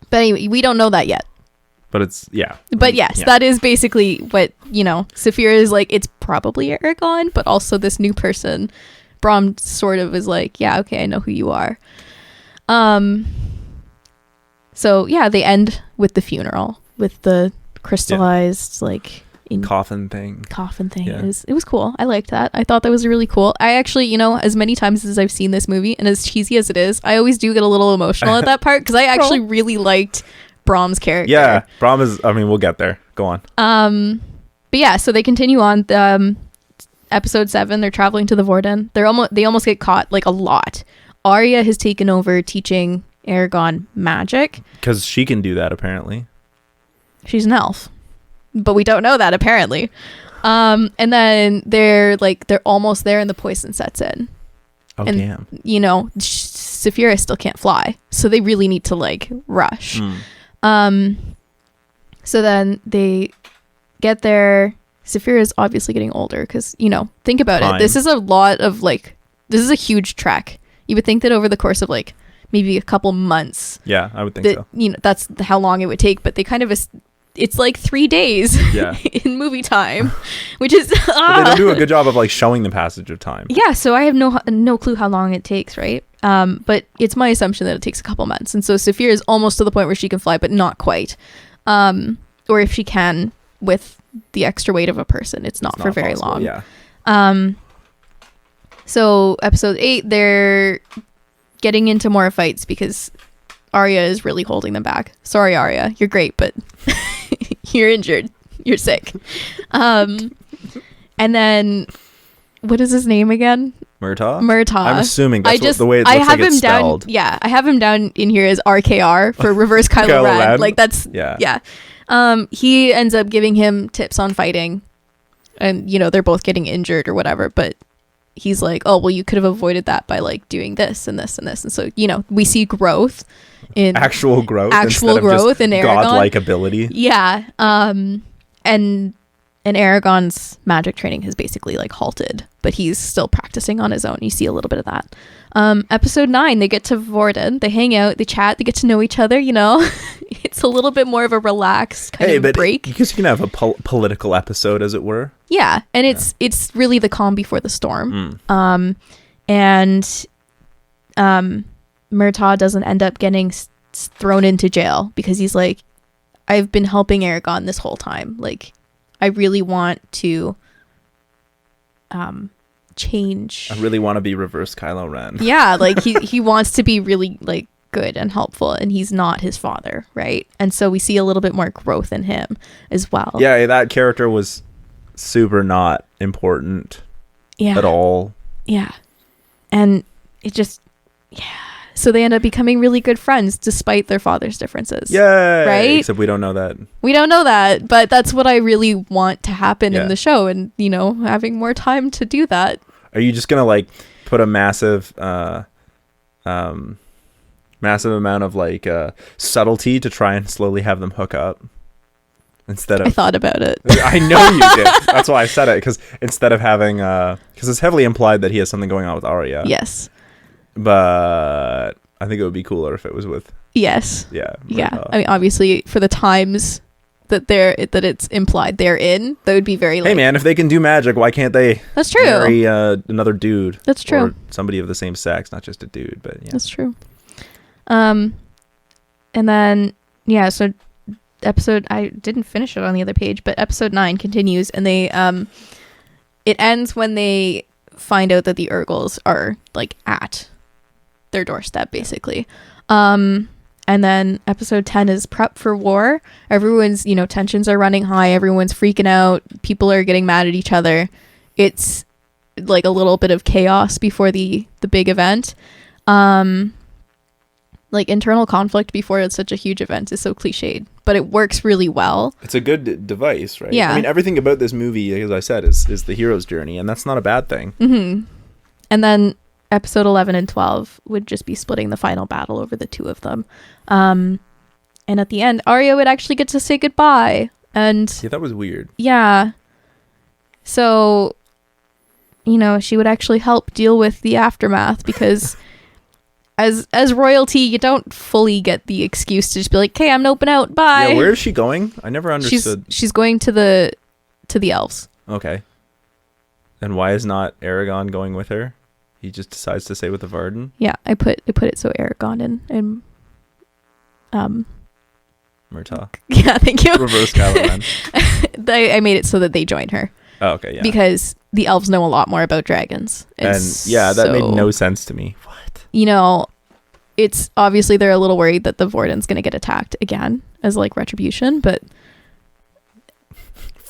Speaker 2: But anyway, we don't know that yet.
Speaker 1: But it's, yeah.
Speaker 2: But yes, that is basically what, Saphira is like, it's probably Eragon, but also this new person. Brom sort of is like, yeah, okay, I know who you are. So yeah, they end with the funeral, with the crystallized,
Speaker 1: coffin thing.
Speaker 2: Yeah. It was cool. I liked that. I thought that was really cool. I actually, as many times as I've seen this movie, and as cheesy as it is, I always do get a little emotional at that part, because I actually really liked Brom's character.
Speaker 1: Yeah, Brom is, we'll get there. Go on.
Speaker 2: But yeah, so they continue on. episode 7, they're traveling to the Vorden. They almost get caught, like, a lot. Arya has taken over teaching Eragon magic.
Speaker 1: Because she can do that, apparently.
Speaker 2: She's an elf. But we don't know that, apparently. And then they're almost there and the poison sets in.
Speaker 1: Oh,
Speaker 2: and,
Speaker 1: damn.
Speaker 2: You know, Saphira still can't fly. So they really need to, like, rush. So then they get there. Saphira is obviously getting older because, you know, think about it. This is a lot of, like, this is a huge trek. You would think that over the course of, like, maybe a couple months.
Speaker 1: Yeah, I would think so.
Speaker 2: You know, that's how long it would take. But they kind of, it's like 3 days in movie time, which is...
Speaker 1: But they don't do a good job of, like, showing the passage of time.
Speaker 2: Yeah, so I have no clue how long it takes, right? But it's my assumption that it takes a couple months. And so Saphira is almost to the point where she can fly, but not quite. Or if she can, with the extra weight of a person, it's not for very
Speaker 1: possible,
Speaker 2: long.
Speaker 1: Yeah.
Speaker 2: So episode 8, they're getting into more fights because Arya is really holding them back. Sorry, Arya, you're great, but you're injured. You're sick. And then, what is his name again? Murtaugh.
Speaker 1: I'm assuming that's the way it looks like it's spelled.
Speaker 2: I have him down in here as RKR for reverse Kylo Ren. Like, that's... Yeah. He ends up giving him tips on fighting. And, you know, they're both getting injured or whatever. But he's like, oh, well, you could have avoided that by, like, doing this and this and this. And so, you know, we see growth in... Actual growth in Eragon.
Speaker 1: Godlike ability.
Speaker 2: Yeah. And Eragon's magic training has basically, like, halted, but he's still practicing on his own. You see a little bit of that. Episode 9, they get to Vorden. They hang out, they chat, they get to know each other, you know? It's a little bit more of a relaxed kind of break.
Speaker 1: Because you can have a political episode, as it were.
Speaker 2: Yeah, and it's really the calm before the storm. And Murtaugh doesn't end up getting thrown into jail because he's like, I've been helping Eragon this whole time. Like, I really want to change.
Speaker 1: I really want to be reverse Kylo Ren.
Speaker 2: Yeah, like he wants to be really, like, good and helpful, and he's not his father, right? And so we see a little bit more growth in him as well.
Speaker 1: Yeah, that character was super not important at all.
Speaker 2: Yeah. And it just, so they end up becoming really good friends despite their father's differences.
Speaker 1: Yeah.
Speaker 2: Right?
Speaker 1: Except we don't know that.
Speaker 2: We don't know that, but that's what I really want to happen in the show, and, you know, having more time to do that.
Speaker 1: Are you just going to, like, put a massive amount of, like, subtlety to try and slowly have them hook up? Instead of...
Speaker 2: I thought about it.
Speaker 1: I know you did. That's why I said it, because instead of having... Because it's heavily implied that he has something going on with Arya.
Speaker 2: Yes.
Speaker 1: But I think it would be cooler if it was with...
Speaker 2: Yes.
Speaker 1: Yeah.
Speaker 2: Yeah. I mean, obviously, for the times that it's implied they're in, that would be very, like...
Speaker 1: Hey, man, if they can do magic, why can't they...
Speaker 2: That's true.
Speaker 1: Marry another dude?
Speaker 2: That's true.
Speaker 1: Or somebody of the same sex, not just a dude, but yeah.
Speaker 2: That's true. And then, so episode... I didn't finish it on the other page, but episode 9 continues, and they... it ends when they find out that the Urgles are, like, at their doorstep, basically. And then episode 10 is prep for war. Everyone's, you know, tensions are running high. Everyone's freaking out. People are getting mad at each other. It's like a little bit of chaos before the big event. Like, internal conflict before it's such a huge event is so cliched, but it works really well.
Speaker 1: It's a good device, right?
Speaker 2: Yeah.
Speaker 1: I mean, everything about this movie, as I said, is the hero's journey, and that's not a bad thing.
Speaker 2: Mm-hmm. And then episode 11 and 12 would just be splitting the final battle over the two of them. And at the end, Arya would actually get to say goodbye. And
Speaker 1: yeah, that was weird.
Speaker 2: Yeah. So, you know, she would actually help deal with the aftermath, because as royalty, you don't fully get the excuse to just be like, "Okay, I'm noping out. Bye."
Speaker 1: Yeah, where is she going? I never understood.
Speaker 2: She's going to the elves.
Speaker 1: Okay. And why is not Eragon going with her? He just decides to stay with the Varden.
Speaker 2: Yeah, I put it so Eragon and
Speaker 1: Murtaugh.
Speaker 2: Yeah, thank you.
Speaker 1: Reverse Kylo Ren.
Speaker 2: I made it so that they join her.
Speaker 1: Oh, okay, yeah.
Speaker 2: Because the elves know a lot more about dragons.
Speaker 1: And yeah, that made no sense to me. What?
Speaker 2: You know, it's obviously they're a little worried that the Vorden's going to get attacked again as, like, retribution, but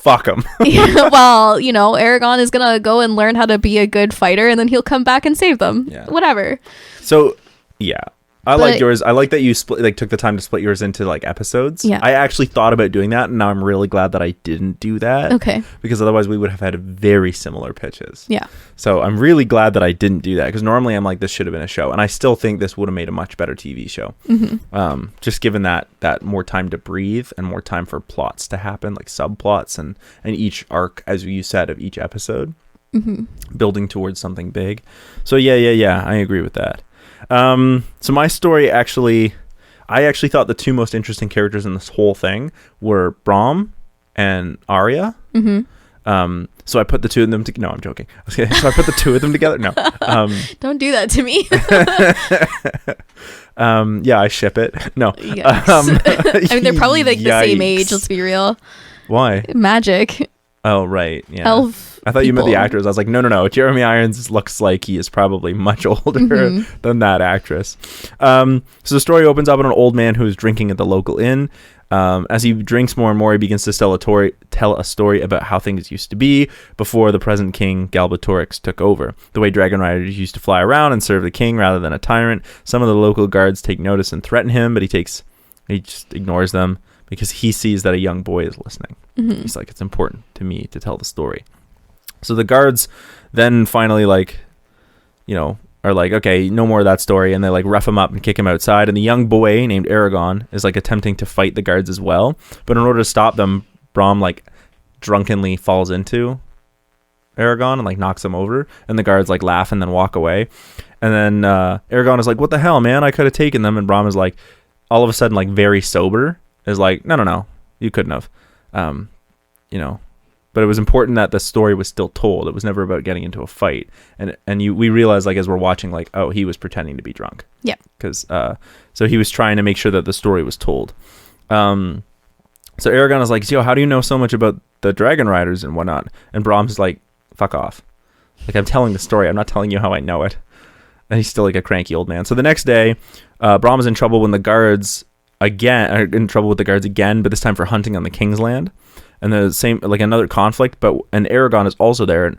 Speaker 1: fuck him.
Speaker 2: Well, Eragon is gonna go and learn how to be a good fighter, and then he'll come back and save them.
Speaker 1: Yeah.
Speaker 2: Whatever.
Speaker 1: So, yeah. I like yours. I like that you took the time to split yours into like episodes.
Speaker 2: Yeah.
Speaker 1: I actually thought about doing that, and now I'm really glad that I didn't do that.
Speaker 2: Okay.
Speaker 1: Because otherwise we would have had very similar pitches.
Speaker 2: Yeah.
Speaker 1: So I'm really glad that I didn't do that, because normally I'm like, this should have been a show, and I still think this would have made a much better TV show.
Speaker 2: Mm-hmm.
Speaker 1: Just given that more time to breathe and more time for plots to happen, like subplots and each arc, as you said, of each episode, building towards something big. So yeah, I agree with that. So my story I actually thought the two most interesting characters in this whole thing were Braum and Arya. So I put the two of them no, I'm joking. Okay, so I put the two of them together. No,
Speaker 2: Don't do that to me.
Speaker 1: yeah, I ship it. No,
Speaker 2: I mean, they're probably like the same age. Let's be real.
Speaker 1: Why?
Speaker 2: Magic.
Speaker 1: Oh, right. Yeah.
Speaker 2: Elf.
Speaker 1: I thought you meant the
Speaker 2: people.
Speaker 1: actors. I was like, no. Jeremy Irons looks like he is probably much older than that actress. So the story opens up on an old man who is drinking at the local inn. As he drinks more and more, he begins to tell a story about how things used to be before the present king, Galbatorix, took over. The way dragon riders used to fly around and serve the king rather than a tyrant. Some of the local guards take notice and threaten him, but he just ignores them because he sees that a young boy is listening. He's like, it's important to me to tell the story. So the guards then finally are like, okay, no more of that story, and they like rough him up and kick him outside, and the young boy named Eragon is like attempting to fight the guards as well, but in order to stop them, Braum like drunkenly falls into Eragon and like knocks him over, and the guards like laugh and then walk away, and then Eragon is like, what the hell, man, I could have taken them, and Braum is like, all of a sudden, like very sober, is like, no, you couldn't have, but it was important that the story was still told. It was never about getting into a fight. And we realized, like, as we're watching, like, oh, he was pretending to be drunk.
Speaker 2: Yeah.
Speaker 1: Because, so he was trying to make sure that the story was told. So Eragon is like, yo, how do you know so much about the dragon riders and whatnot? And Brahm's like, fuck off. Like, I'm telling the story. I'm not telling you how I know it. And he's still like a cranky old man. So the next day, Braum is in trouble with the guards again, but this time for hunting on the king's land. And the same, like another conflict, and Eragon is also there,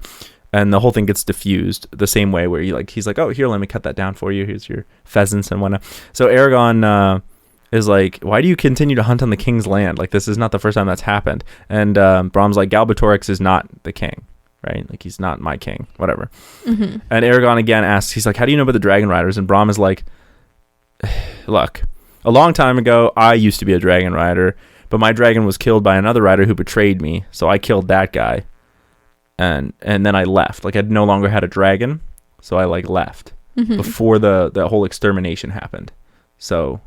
Speaker 1: and the whole thing gets diffused the same way where he's like, oh, here, let me cut that down for you. Here's your pheasants and whatnot. So Eragon is like, why do you continue to hunt on the king's land? Like, this is not the first time that's happened. And Braum's like, Galbatorix is not the king, right? Like, he's not my king, whatever. And Eragon again asks, he's like, how do you know about the dragon riders? And Braum is like, look, a long time ago, I used to be a dragon rider. But my dragon was killed by another rider who betrayed me, so I killed that guy, and then I left. Like, I no longer had a dragon, so I like left before the whole extermination happened. So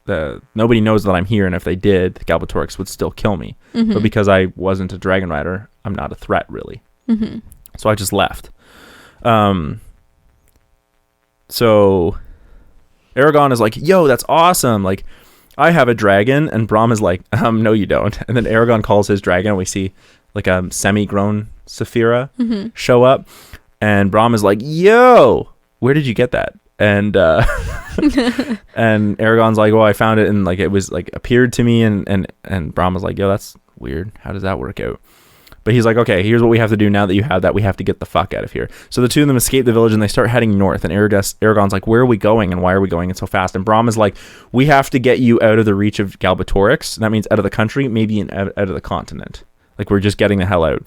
Speaker 1: nobody knows that I'm here, and if they did, Galbatorix would still kill me. But because I wasn't a dragon rider, I'm not a threat really. So I just left. So Eragon is like, yo, that's awesome. Like, I have a dragon, and Braum is like, no, you don't. And then Eragon calls his dragon, and we see like a semi-grown Saphira show up, and Braum is like, yo, where did you get that? And and Eragon's like, well, I found it, and like it was like appeared to me, and Braum was like, yo, that's weird. How does that work out? But he's like, okay, here's what we have to do now that you have that. We have to get the fuck out of here. So the two of them escape the village, and they start heading north. And Eragon's like, where are we going, and why are we going so fast? And Braum is like, we have to get you out of the reach of Galbatorix. That means out of the country, maybe out of the continent. Like, we're just getting the hell out.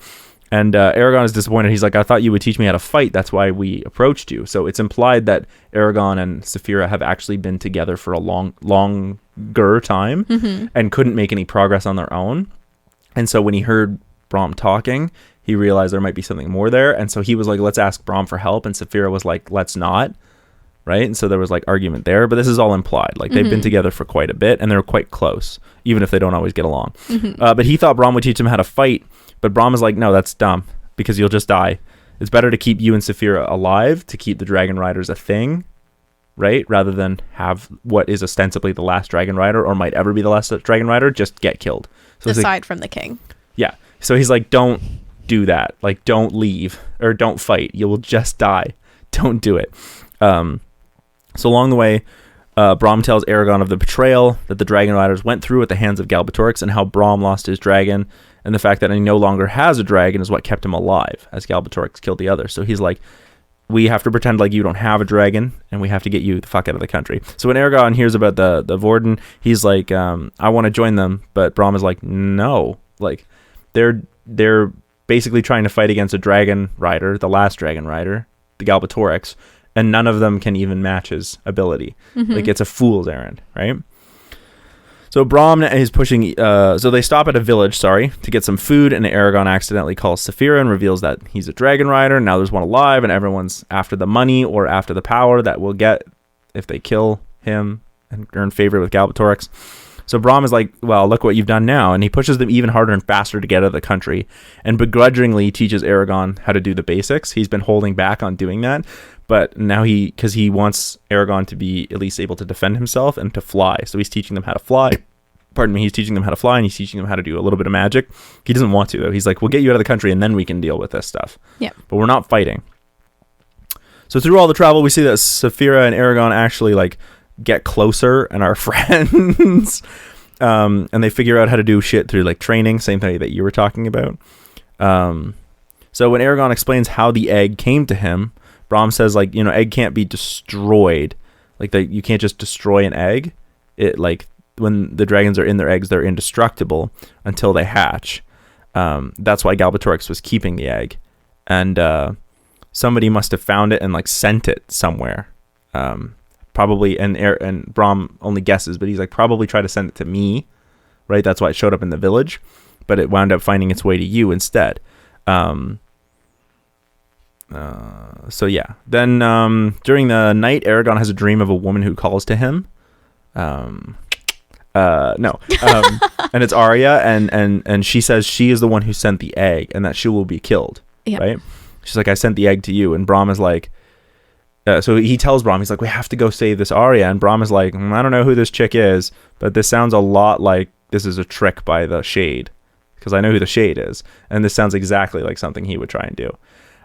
Speaker 1: And Eragon is disappointed. He's like, I thought you would teach me how to fight. That's why we approached you. So it's implied that Eragon and Saphira have actually been together for a longer time and couldn't make any progress on their own. And so when he heard Braum talking, he realized there might be something more there, and so he was like, let's ask Braum for help, and Saphira was like, let's not, right? And so there was like argument there, but this is all implied. Like, they've been together for quite a bit, and they're quite close, even if they don't always get along. But he thought Braum would teach him how to fight, but Braum is like, no, that's dumb, because you'll just die. It's better to keep you and Saphira alive, to keep the dragon riders a thing, right? Rather than have what is ostensibly the last dragon rider, or might ever be the last dragon rider, just get killed. So
Speaker 2: aside from the king.
Speaker 1: Yeah. So he's like, don't do that. Like, don't leave, or don't fight. You will just die. Don't do it. So along the way, Braum tells Eragon of the betrayal that the dragon riders went through at the hands of Galbatorix, and how Braum lost his dragon, And the fact that he no longer has a dragon is what kept him alive, as Galbatorix killed the other. So he's like, we have to pretend like you don't have a dragon, and we have to get you the fuck out of the country. So when Eragon hears about the Vorden, he's like, I want to join them, but Braum is like, no. Like, they're basically trying to fight against a dragon rider, the last dragon rider, the Galbatorix, and none of them can even match his ability. Like, it's a fool's errand, right? So Braum is pushing, so they stop at a village, to get some food, and Eragon accidentally calls Saphira and reveals that he's a dragon rider. Now there's one alive, and everyone's after the money or after the power that we'll get if they kill him and earn favor with Galbatorix. So Braum is like, well, look what you've done now, and he pushes them even harder and faster to get out of the country, and begrudgingly teaches Eragon how to do the basics. He's been holding back on doing that, but now because he wants Eragon to be at least able to defend himself and to fly. So he's teaching them how to fly. He's teaching them how to fly, and he's teaching them how to do a little bit of magic. He doesn't want to, though. He's like, we'll get you out of the country, and then we can deal with this stuff.
Speaker 2: Yeah. But
Speaker 1: we're not fighting. So through all the travel, we see that Saphira and Eragon actually, like, get closer and are friends. And they figure out how to do shit through, like, training, same thing that you were talking about. So when Eragon explains how the egg came to him, Braum says, like, egg can't be destroyed. Like, you can't just destroy an egg. It, like, when the dragons are in their eggs, they're indestructible until they hatch. That's why Galbatorix was keeping the egg. And somebody must have found it and, like, sent it somewhere. Probably, and Braum only guesses, but he's like, probably try to send it to me, right? That's why it showed up in the village, but it wound up finding its way to you instead. So yeah. Then during the night, Eragon has a dream of a woman who calls to him. No. And it's Arya, and she says she is the one who sent the egg, and that she will be killed. Yep. Right? She's like, I sent the egg to you, and Braum is like, so he tells Braum, he's like, we have to go save this Arya, and Braum is like, I don't know who this chick is, but this sounds a lot like this is a trick by the Shade, because I know who the Shade is, and this sounds exactly like something he would try and do.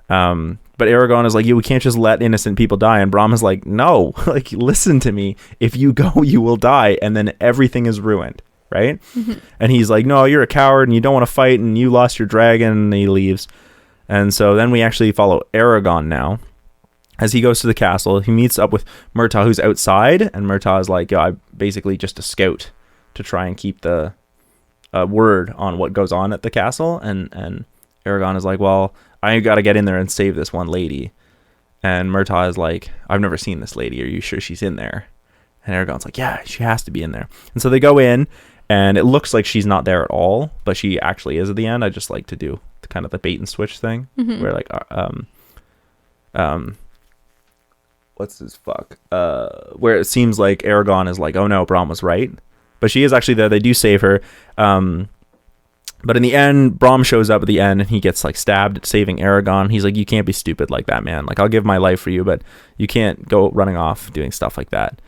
Speaker 1: But Eragon is like, we can't just let innocent people die, and Braum is like, no, like, listen to me, if you go, you will die, and then everything is ruined, right? And he's like, no, you're a coward, and you don't want to fight, and you lost your dragon, and he leaves. And so then we actually follow Eragon now. As he goes to the castle, he meets up with Murtaugh, who's outside, and Murtaugh is like, I'm basically just a scout to try and keep the word on what goes on at the castle, and Eragon is like, well, I got to get in there and save this one lady. And Murtaugh is like, I've never seen this lady. Are you sure she's in there? And Eragon's like, yeah, she has to be in there. And so they go in, and it looks like she's not there at all, but she actually is at the end. I just like to do kind of the bait and switch thing, where like, what's his fuck? Where it seems like Eragon is like, oh no, Braum was right. But she is actually there. They do save her. But in the end, Braum shows up at the end, and he gets like stabbed at saving Eragon. He's like, you can't be stupid like that, man. Like, I'll give my life for you, but you can't go running off doing stuff like that.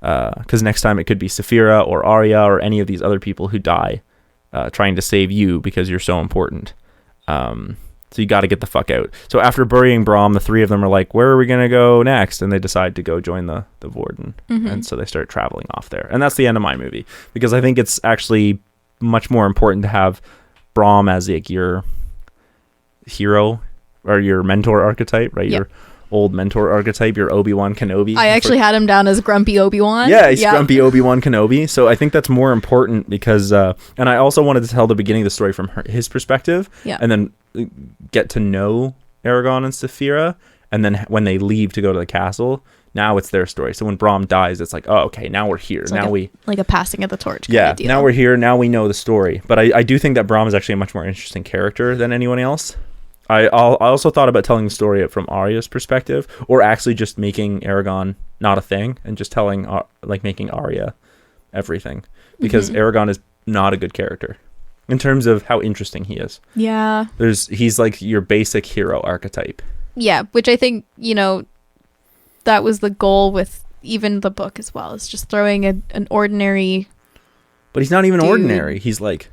Speaker 1: Because next time it could be Saphira or Arya or any of these other people who die trying to save you because you're so important. So you got to get the fuck out. So after burying Braum, the three of them are like, where are we going to go next? And they decide to go join the Vorden. And so they start traveling off there. And that's the end of my movie, because I think it's actually much more important to have Braum as like your hero or your mentor archetype, right? Yep. Your old mentor archetype, your Obi-Wan Kenobi.
Speaker 2: I actually had him down as grumpy Obi-Wan.
Speaker 1: Yeah, he's grumpy Obi-Wan Kenobi. So I think that's more important because, and I also wanted to tell the beginning of the story from his perspective, and then get to know Eragon and Saphira, and then when they leave to go to the castle, now it's their story. So when Braum dies, it's like, oh, okay, now we're here. It's now
Speaker 2: like a passing of the torch.
Speaker 1: Yeah,
Speaker 2: kind of deal.
Speaker 1: Now we're here. Now we know the story. But I do think that Braum is actually a much more interesting character than anyone else. I also thought about telling the story from Arya's perspective, or actually just making Eragon not a thing and just telling, making Arya everything, because Eragon is not a good character in terms of how interesting he is.
Speaker 2: Yeah.
Speaker 1: He's like your basic hero archetype.
Speaker 2: Yeah, which I think, that was the goal with even the book as well. It's just throwing an ordinary. But
Speaker 1: he's not even ordinary. He's like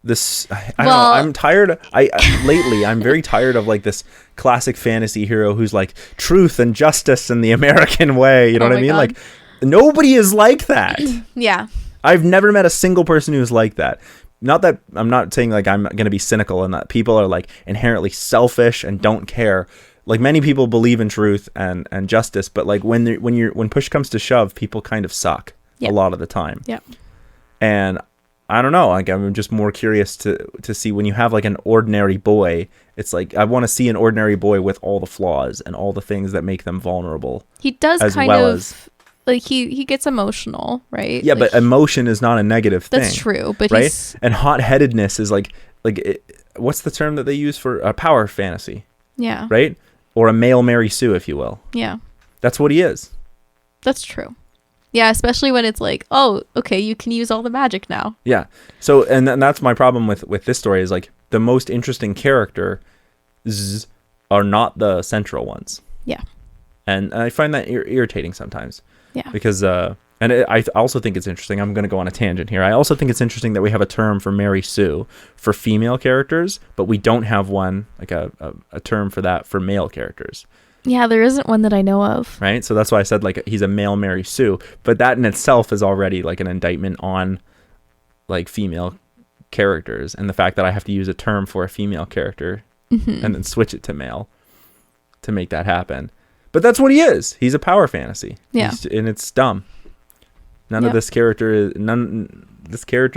Speaker 1: this. I don't know. I'm tired. Lately, I'm very tired of like this classic fantasy hero who's like truth and justice and the American way. You know what I mean? God. Like nobody is like that.
Speaker 2: Yeah.
Speaker 1: I've never met a single person who's like that. not that I'm not saying like I'm going to be cynical and that people are like inherently selfish and don't care. Like many people believe in truth and justice, but like when push comes to shove, people kind of suck a lot of the time.
Speaker 2: Yeah.
Speaker 1: And I don't know, like I'm just more curious to see when you have like an ordinary boy, it's like I want to see an ordinary boy with all the flaws and all the things that make them vulnerable.
Speaker 2: He does
Speaker 1: as
Speaker 2: kind
Speaker 1: well
Speaker 2: of
Speaker 1: as,
Speaker 2: like he gets emotional, right?
Speaker 1: yeah,
Speaker 2: like,
Speaker 1: but emotion is not a negative thing.
Speaker 2: that's true, but
Speaker 1: right?
Speaker 2: he's
Speaker 1: And hot-headedness is what's the term that they use for a power fantasy,
Speaker 2: yeah.
Speaker 1: right? Or a male Mary Sue, if you will.
Speaker 2: Yeah.
Speaker 1: That's what he is.
Speaker 2: That's true. Yeah, especially when it's like, oh, okay, you can use all the magic now.
Speaker 1: Yeah. So, and that's my problem with this story is like the most interesting characters are not the central ones.
Speaker 2: Yeah.
Speaker 1: And I find that irritating sometimes.
Speaker 2: Yeah.
Speaker 1: Because, I also think it's interesting. I'm going to go on a tangent here. I also think it's interesting that we have a term for Mary Sue for female characters, but we don't have one, like a term for that for male characters.
Speaker 2: Yeah, there isn't one that I know of.
Speaker 1: Right. So that's why I said like he's a male Mary Sue, but that in itself is already like an indictment on like female characters and the fact that I have to use a term for a female character and then switch it to male to make that happen. But that's what he is. He's a power fantasy.
Speaker 2: Yeah.
Speaker 1: And it's dumb. None of this character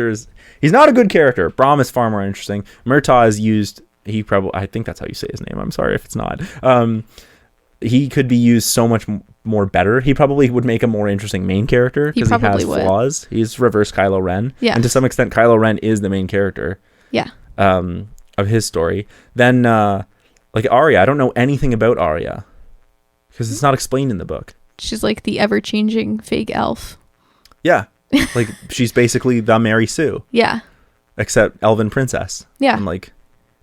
Speaker 1: is he's not a good character. Brahm is far more interesting. Murtaugh is used, I think that's how you say his name. I'm sorry if it's not. He could be used so much more better. He probably would make a more interesting main character because he has flaws. He's reverse Kylo Ren.
Speaker 2: Yeah.
Speaker 1: And to some extent, Kylo Ren is the main character.
Speaker 2: Yeah.
Speaker 1: Of his story. Then, like Arya, I don't know anything about Arya because it's not explained in the book.
Speaker 2: She's like the ever-changing fake elf.
Speaker 1: Yeah. Like she's basically the Mary Sue.
Speaker 2: Yeah.
Speaker 1: Except elven princess.
Speaker 2: Yeah.
Speaker 1: I'm like,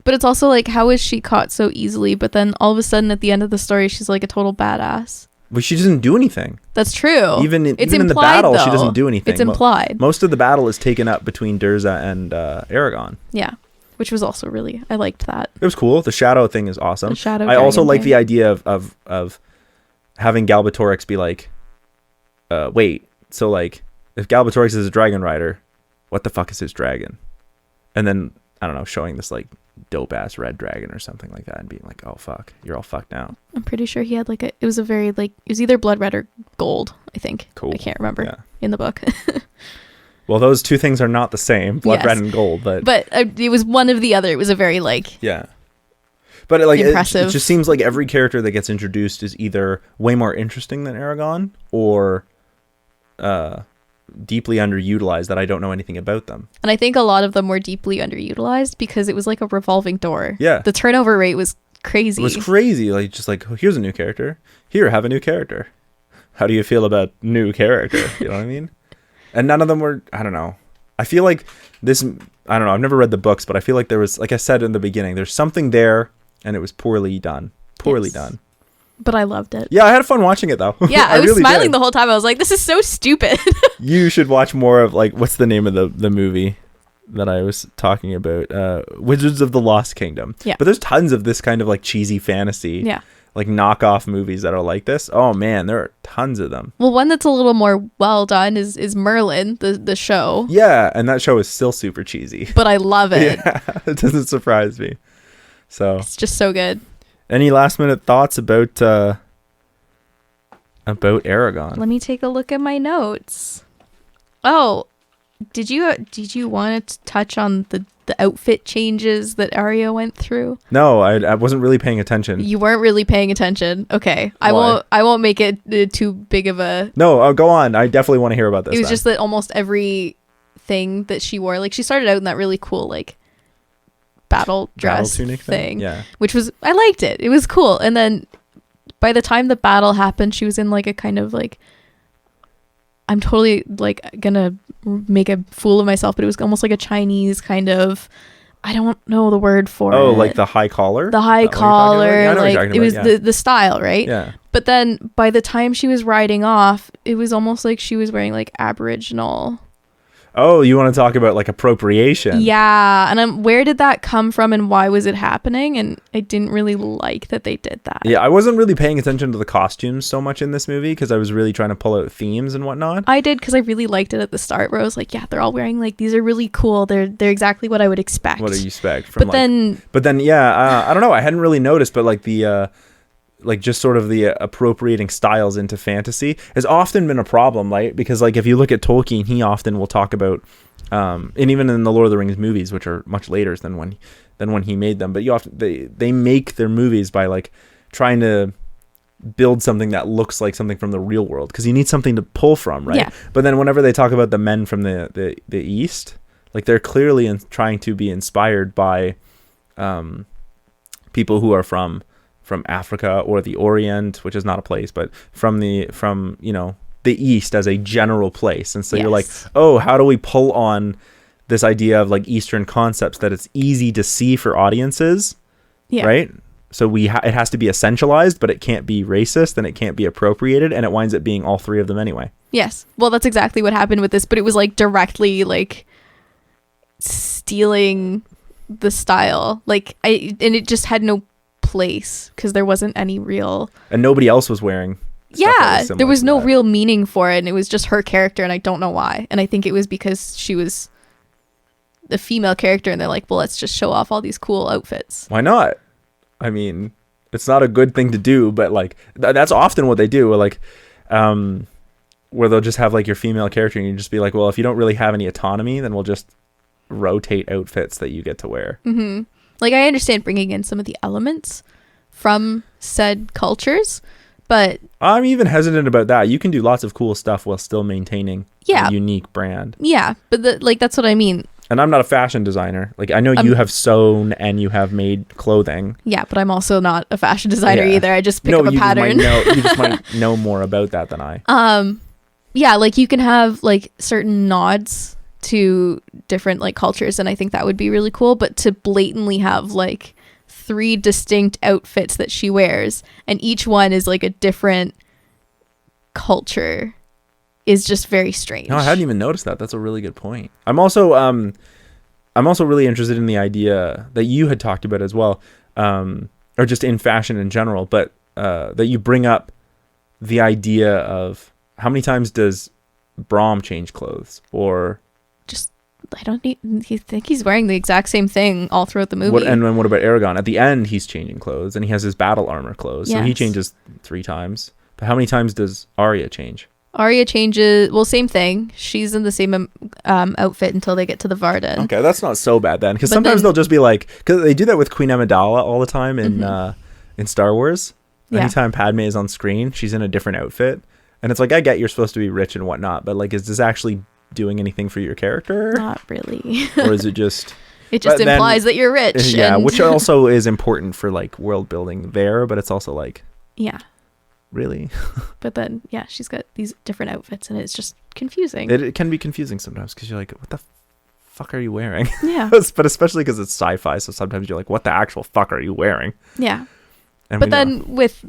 Speaker 2: but it's also like, how is she caught so easily? But then all of a sudden at the end of the story, she's like a total badass.
Speaker 1: well, she doesn't do anything.
Speaker 2: That's true.
Speaker 1: Even
Speaker 2: it's
Speaker 1: in the
Speaker 2: implied,
Speaker 1: battle,
Speaker 2: though.
Speaker 1: she doesn't do anything.
Speaker 2: It's implied.
Speaker 1: Most of the battle is taken up between Durza and Eragon.
Speaker 2: Yeah. Which was also I liked that.
Speaker 1: It was cool. The shadow thing is awesome.
Speaker 2: The shadow
Speaker 1: I also
Speaker 2: dragon
Speaker 1: like
Speaker 2: thing.
Speaker 1: the idea of having Galbatorix be like, wait, so like if Galbatorix is a dragon rider, what the fuck is his dragon? And then I don't know, showing this like dope ass red dragon or something like that and being like, oh fuck, you're all fucked now.
Speaker 2: I'm pretty sure he had like it was a very like, it was either blood red or gold, I think.
Speaker 1: Cool.
Speaker 2: I can't remember
Speaker 1: Yeah.
Speaker 2: in the book.
Speaker 1: Well, those two things are not the same, blood
Speaker 2: Yes.
Speaker 1: red and gold, but
Speaker 2: it was one of the other. It was a very like,
Speaker 1: yeah. But it
Speaker 2: impressive.
Speaker 1: just seems like every character that gets introduced is either way more interesting than Eragon or deeply underutilized that I don't know anything about them.
Speaker 2: and I think a lot of them were deeply underutilized because it was like a revolving door.
Speaker 1: Yeah.
Speaker 2: The turnover rate was crazy.
Speaker 1: It was crazy. Like, just like, oh, here's a new character. Here, have a new character. How do you feel about new character? You know what I mean? And none of them were, I don't know. I feel like this, I don't know. I've never read the books, but I feel like there was, like I said in the beginning, there's something there and it was poorly done. Poorly
Speaker 2: Yes.
Speaker 1: done.
Speaker 2: But I loved it.
Speaker 1: Yeah, I had fun watching it though.
Speaker 2: Yeah, I was
Speaker 1: really
Speaker 2: smiling
Speaker 1: did.
Speaker 2: the whole time. I was like, this is so stupid.
Speaker 1: You should watch more of like, what's the name of the movie that I was talking about? Wizards of the Lost Kingdom.
Speaker 2: Yeah.
Speaker 1: But there's tons of this kind of like cheesy fantasy.
Speaker 2: Yeah.
Speaker 1: Like knockoff movies that are like this. Oh man, there are tons of them.
Speaker 2: Well, one that's a little more well done is Merlin, the show.
Speaker 1: Yeah, and that show is still super cheesy.
Speaker 2: But I love it.
Speaker 1: Yeah, it doesn't surprise me. So,
Speaker 2: It's just so good.
Speaker 1: any last minute thoughts about Eragon?
Speaker 2: Let me take a look at my notes. Oh, did you want to touch on the outfit changes that Arya went through?
Speaker 1: No, I wasn't really paying attention.
Speaker 2: You weren't really paying attention. Okay, I
Speaker 1: Why?
Speaker 2: won't make it too big of a.
Speaker 1: No, go on. I definitely want to hear about this.
Speaker 2: It was
Speaker 1: then.
Speaker 2: just that almost every thing that she wore, like she started out in that really cool like battle dress
Speaker 1: tunic
Speaker 2: thing,
Speaker 1: Yeah.
Speaker 2: which was, I liked it. It was cool. And then by the time the battle happened, she was in like a kind of like, I'm totally like gonna make a fool of myself, but it was almost like a Chinese kind of, I don't know the word for it.
Speaker 1: Oh, like the high collar?
Speaker 2: The high
Speaker 1: Is that what you're talking about? Yeah, I
Speaker 2: collar,
Speaker 1: know what you're
Speaker 2: like
Speaker 1: talking
Speaker 2: it was
Speaker 1: about, yeah.
Speaker 2: the style, right?
Speaker 1: Yeah.
Speaker 2: But then by the time she was riding off, it was almost like she was wearing like Aboriginal.
Speaker 1: Oh, you want to talk about like appropriation?
Speaker 2: Yeah, and where did that come from and why was it happening? And I didn't really like that they did that.
Speaker 1: Yeah, I wasn't really paying attention to the costumes so much in this movie because I was really trying to pull out themes and whatnot.
Speaker 2: I did because I really liked it at the start where I was like, yeah, they're all wearing like, these are really cool. They're exactly what I would expect.
Speaker 1: What do you expect?
Speaker 2: But then,
Speaker 1: yeah, I don't know. I hadn't really noticed, but like the like just sort of the appropriating styles into fantasy has often been a problem, right? Because like if you look at Tolkien, he often will talk about, and even in the Lord of the Rings movies, which are much later than when he made them, but they make their movies by like trying to build something that looks like something from the real world because you need something to pull from, right?
Speaker 2: Yeah.
Speaker 1: But then whenever they talk about the men from the East, like they're clearly trying to be inspired by people who are from Africa or the Orient, which is not a place, but from the East as a general place. And so you're like, oh, how do we pull on this idea of like Eastern concepts that it's easy to see for audiences, right? So it has to be essentialized, but it can't be racist and it can't be appropriated, and it winds up being all three of them anyway. Yes.
Speaker 2: Well, that's exactly what happened with this, but it was like directly like stealing the style, and it just had no place because there wasn't any real,
Speaker 1: and nobody else was wearing
Speaker 2: there was no real meaning for it, and it was just her character, and I don't know why. And I think it was because she was the female character and they're like, well, let's just show off all these cool outfits.
Speaker 1: Why not? I mean, it's not a good thing to do, but like that's often what they do, like where they'll just have like your female character and you just be like, well, if you don't really have any autonomy, then we'll just rotate outfits that you get to wear.
Speaker 2: Mm-hmm. Like, I understand bringing in some of the elements from said cultures, but
Speaker 1: I'm even hesitant about that. You can do lots of cool stuff while still maintaining a unique brand.
Speaker 2: Yeah, but that's what I mean.
Speaker 1: And I'm not a fashion designer. Like, I know you have sewn and you have made clothing.
Speaker 2: Yeah, but I'm also not a fashion designer either. I just pick up a pattern.
Speaker 1: You just might know more about that than I.
Speaker 2: Yeah, like you can have like certain nods to different like cultures, and I think that would be really cool, but to blatantly have like 3 distinct outfits that she wears and each one is like a different culture is just very strange.
Speaker 1: No, I hadn't even noticed that. That's a really good point. I'm also really interested in the idea that you had talked about as well, or just in fashion in general, but that you bring up the idea of how many times does Brahm change clothes, or
Speaker 2: just I don't think he's wearing the exact same thing all throughout the movie.
Speaker 1: And then what about Eragon? At the end, he's changing clothes and he has his battle armor clothes, so he changes 3 times. But how many times does Arya change?
Speaker 2: Arya changes, well, same thing. She's in the same outfit until they get to the Varden.
Speaker 1: Okay, that's not so bad then, because sometimes they'll just be like, because they do that with Queen Amidala all the time in Star Wars. Anytime Padme is on screen, she's in a different outfit, and it's like, I get you're supposed to be rich and whatnot, but like, is this actually doing anything for your character?
Speaker 2: Not really.
Speaker 1: Or is it just?
Speaker 2: It just implies that you're rich.
Speaker 1: Yeah, which also is important for like world building there, but it's also like,
Speaker 2: yeah. Really?
Speaker 1: But
Speaker 2: then, yeah, she's got these different outfits and it's just confusing.
Speaker 1: It can be confusing sometimes because you're like, what the fuck are you wearing?
Speaker 2: Yeah.
Speaker 1: But especially because it's sci-fi, so sometimes you're like, what the actual fuck are you wearing?
Speaker 2: Yeah. And but then with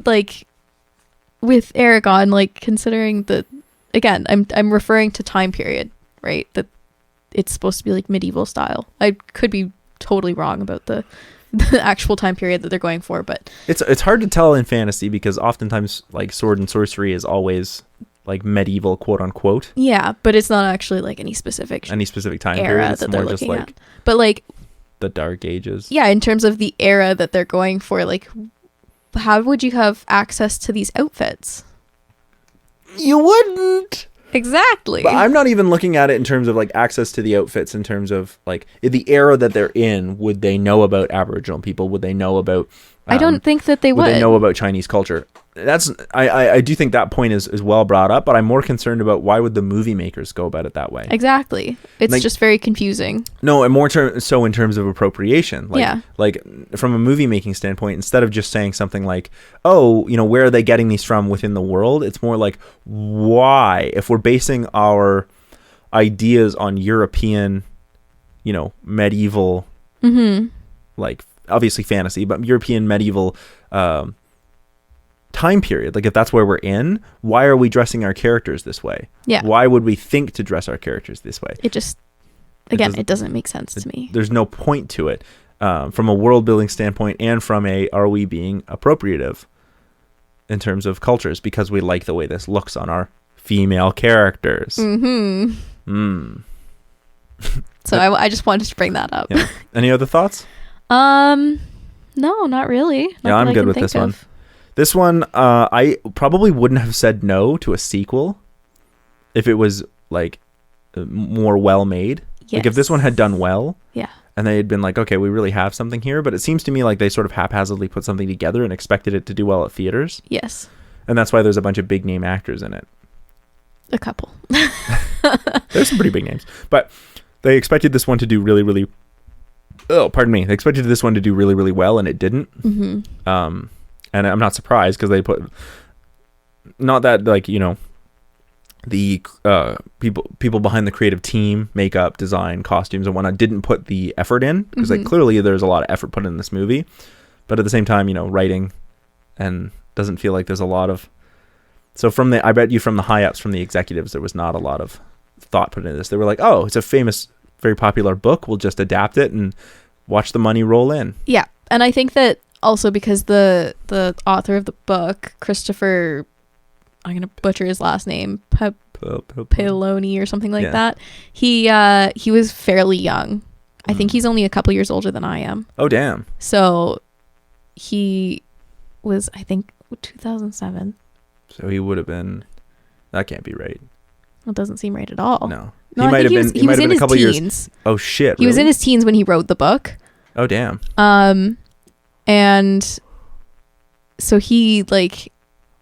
Speaker 2: Eragon, like considering again, I'm referring to time period, right? That it's supposed to be like medieval style. I could be totally wrong about the actual time period that they're going for, but
Speaker 1: it's hard to tell in fantasy because oftentimes like sword and sorcery is always like medieval, quote unquote.
Speaker 2: Yeah, but it's not actually like any specific
Speaker 1: time period. It's
Speaker 2: that
Speaker 1: more
Speaker 2: they're
Speaker 1: just
Speaker 2: looking
Speaker 1: like
Speaker 2: at. But like
Speaker 1: the Dark Ages.
Speaker 2: Yeah, in terms of the era that they're going for, like how would you have access to these outfits?
Speaker 1: You wouldn't.
Speaker 2: Exactly.
Speaker 1: But I'm not even looking at it in terms of like access to the outfits, in terms of like the era that they're in. Would they know about Aboriginal people? Would they know about
Speaker 2: I don't think that they would.
Speaker 1: Would they know about Chinese culture? I do think that point is well brought up, but I'm more concerned about why would the movie makers go about it that way?
Speaker 2: Exactly. It's like, just very confusing.
Speaker 1: No, and more so in terms of appropriation. Like from a movie making standpoint, instead of just saying something like, oh, where are they getting these from within the world? It's more like, why? If we're basing our ideas on European, medieval, like obviously fantasy, but European medieval time period. Like if that's where we're in, why are we dressing our characters this way?
Speaker 2: Yeah.
Speaker 1: Why would we think to dress our characters this way?
Speaker 2: It just, again, it doesn't make sense to me.
Speaker 1: There's no point to it from a world building standpoint, and from are we being appropriative in terms of cultures because we like the way this looks on our female characters.
Speaker 2: So I just wanted to bring that up.
Speaker 1: Yeah. Any other thoughts?
Speaker 2: No, not really. Not
Speaker 1: Yeah, I'm
Speaker 2: that I
Speaker 1: good
Speaker 2: can
Speaker 1: with
Speaker 2: think
Speaker 1: this one.
Speaker 2: of.
Speaker 1: This one, I probably wouldn't have said no to a sequel if it was like more well made.
Speaker 2: Yes.
Speaker 1: Like if this one had done well,
Speaker 2: Yeah.
Speaker 1: and they had been like, okay, we really have something here. But it seems to me like they sort of haphazardly put something together and expected it to do well at theaters.
Speaker 2: Yes.
Speaker 1: And that's why there's a bunch of big name actors in it.
Speaker 2: A couple.
Speaker 1: There's some pretty big names, but they expected this one to do really, really. Oh, pardon me. They expected this one to do really, really well, and it didn't. And I'm not surprised because they put, not that like, you know, the people behind the creative team, makeup, design, costumes, and whatnot didn't put the effort in, because like clearly there's a lot of effort put in this movie, but at the same time, you know, writing and doesn't feel like there's a lot of. So I bet you from the high ups, from the executives, there was not a lot of thought put into this. They were like, oh, it's a famous, very popular book. We'll just adapt it and watch the money roll in.
Speaker 2: Yeah. And I think that also because the author of the book, Christopher, I'm going to butcher his last name, Peloni or something like that. He was fairly young. I think he's only a couple years older than I am.
Speaker 1: Oh, damn.
Speaker 2: So he was, I think, 2007.
Speaker 1: So he would have been, that can't be right.
Speaker 2: It doesn't seem right at all.
Speaker 1: No.
Speaker 2: No,
Speaker 1: he
Speaker 2: I
Speaker 1: might
Speaker 2: think
Speaker 1: have been, he might have been a couple
Speaker 2: teens.
Speaker 1: years. Oh, shit.
Speaker 2: He was
Speaker 1: really?
Speaker 2: in his teens when he wrote the book.
Speaker 1: Oh, damn.
Speaker 2: And so he like,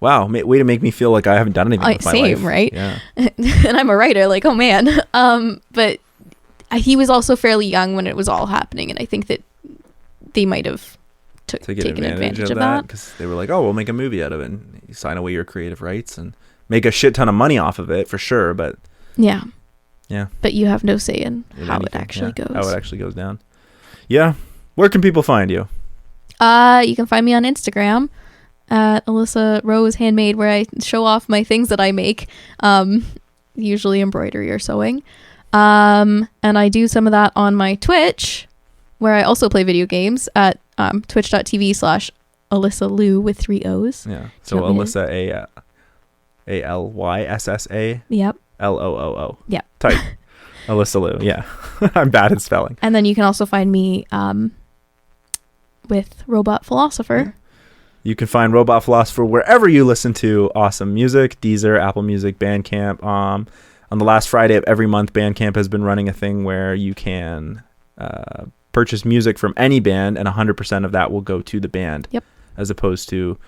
Speaker 1: wow, way to make me feel like I haven't done anything with my life.
Speaker 2: Same, right?
Speaker 1: Yeah.
Speaker 2: And I'm a writer, like, oh man. But he was also fairly young when it was all happening, and I think that they might have taken advantage of that,
Speaker 1: because they were like, oh, we'll make a movie out of it, and you sign away your creative rights and make a shit ton of money off of it for sure. But
Speaker 2: yeah, but you have no say in how
Speaker 1: anything,
Speaker 2: it actually goes.
Speaker 1: How it actually goes down. Yeah. Where can people find you?
Speaker 2: You can find me on Instagram at Alyssa Rose Handmade, where I show off my things that I make, usually embroidery or sewing. And I do some of that on my Twitch, where I also play video games at twitch.tv/Alyssa Lou with 3 O's.
Speaker 1: Yeah. So Alyssa Alyssa.
Speaker 2: Yep.
Speaker 1: Loo.
Speaker 2: Yep.
Speaker 1: Type. Alyssa Lou. Yeah. I'm bad at spelling.
Speaker 2: And then you can also find me with Robot Philosopher.
Speaker 1: You can find Robot Philosopher wherever you listen to awesome music: Deezer, Apple Music, Bandcamp. On the last Friday of every month, Bandcamp has been running a thing where you can purchase music from any band, and 100% of that will go to the band.
Speaker 2: Yep.
Speaker 1: As opposed to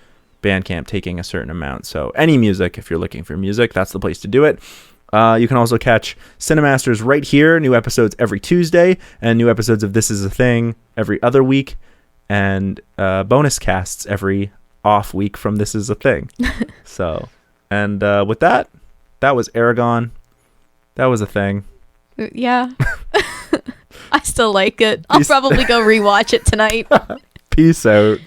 Speaker 1: Bandcamp taking a certain amount. So any music, if you're looking for music, that's the place to do it. You can also catch CineCasters right here. New episodes every Tuesday, and new episodes of This Is a Thing every other week, and bonus casts every off week from This Is a Thing. So, and with that was Eragon. That was a thing.
Speaker 2: Yeah. I still like it. I'll probably go rewatch it tonight.
Speaker 1: Peace out.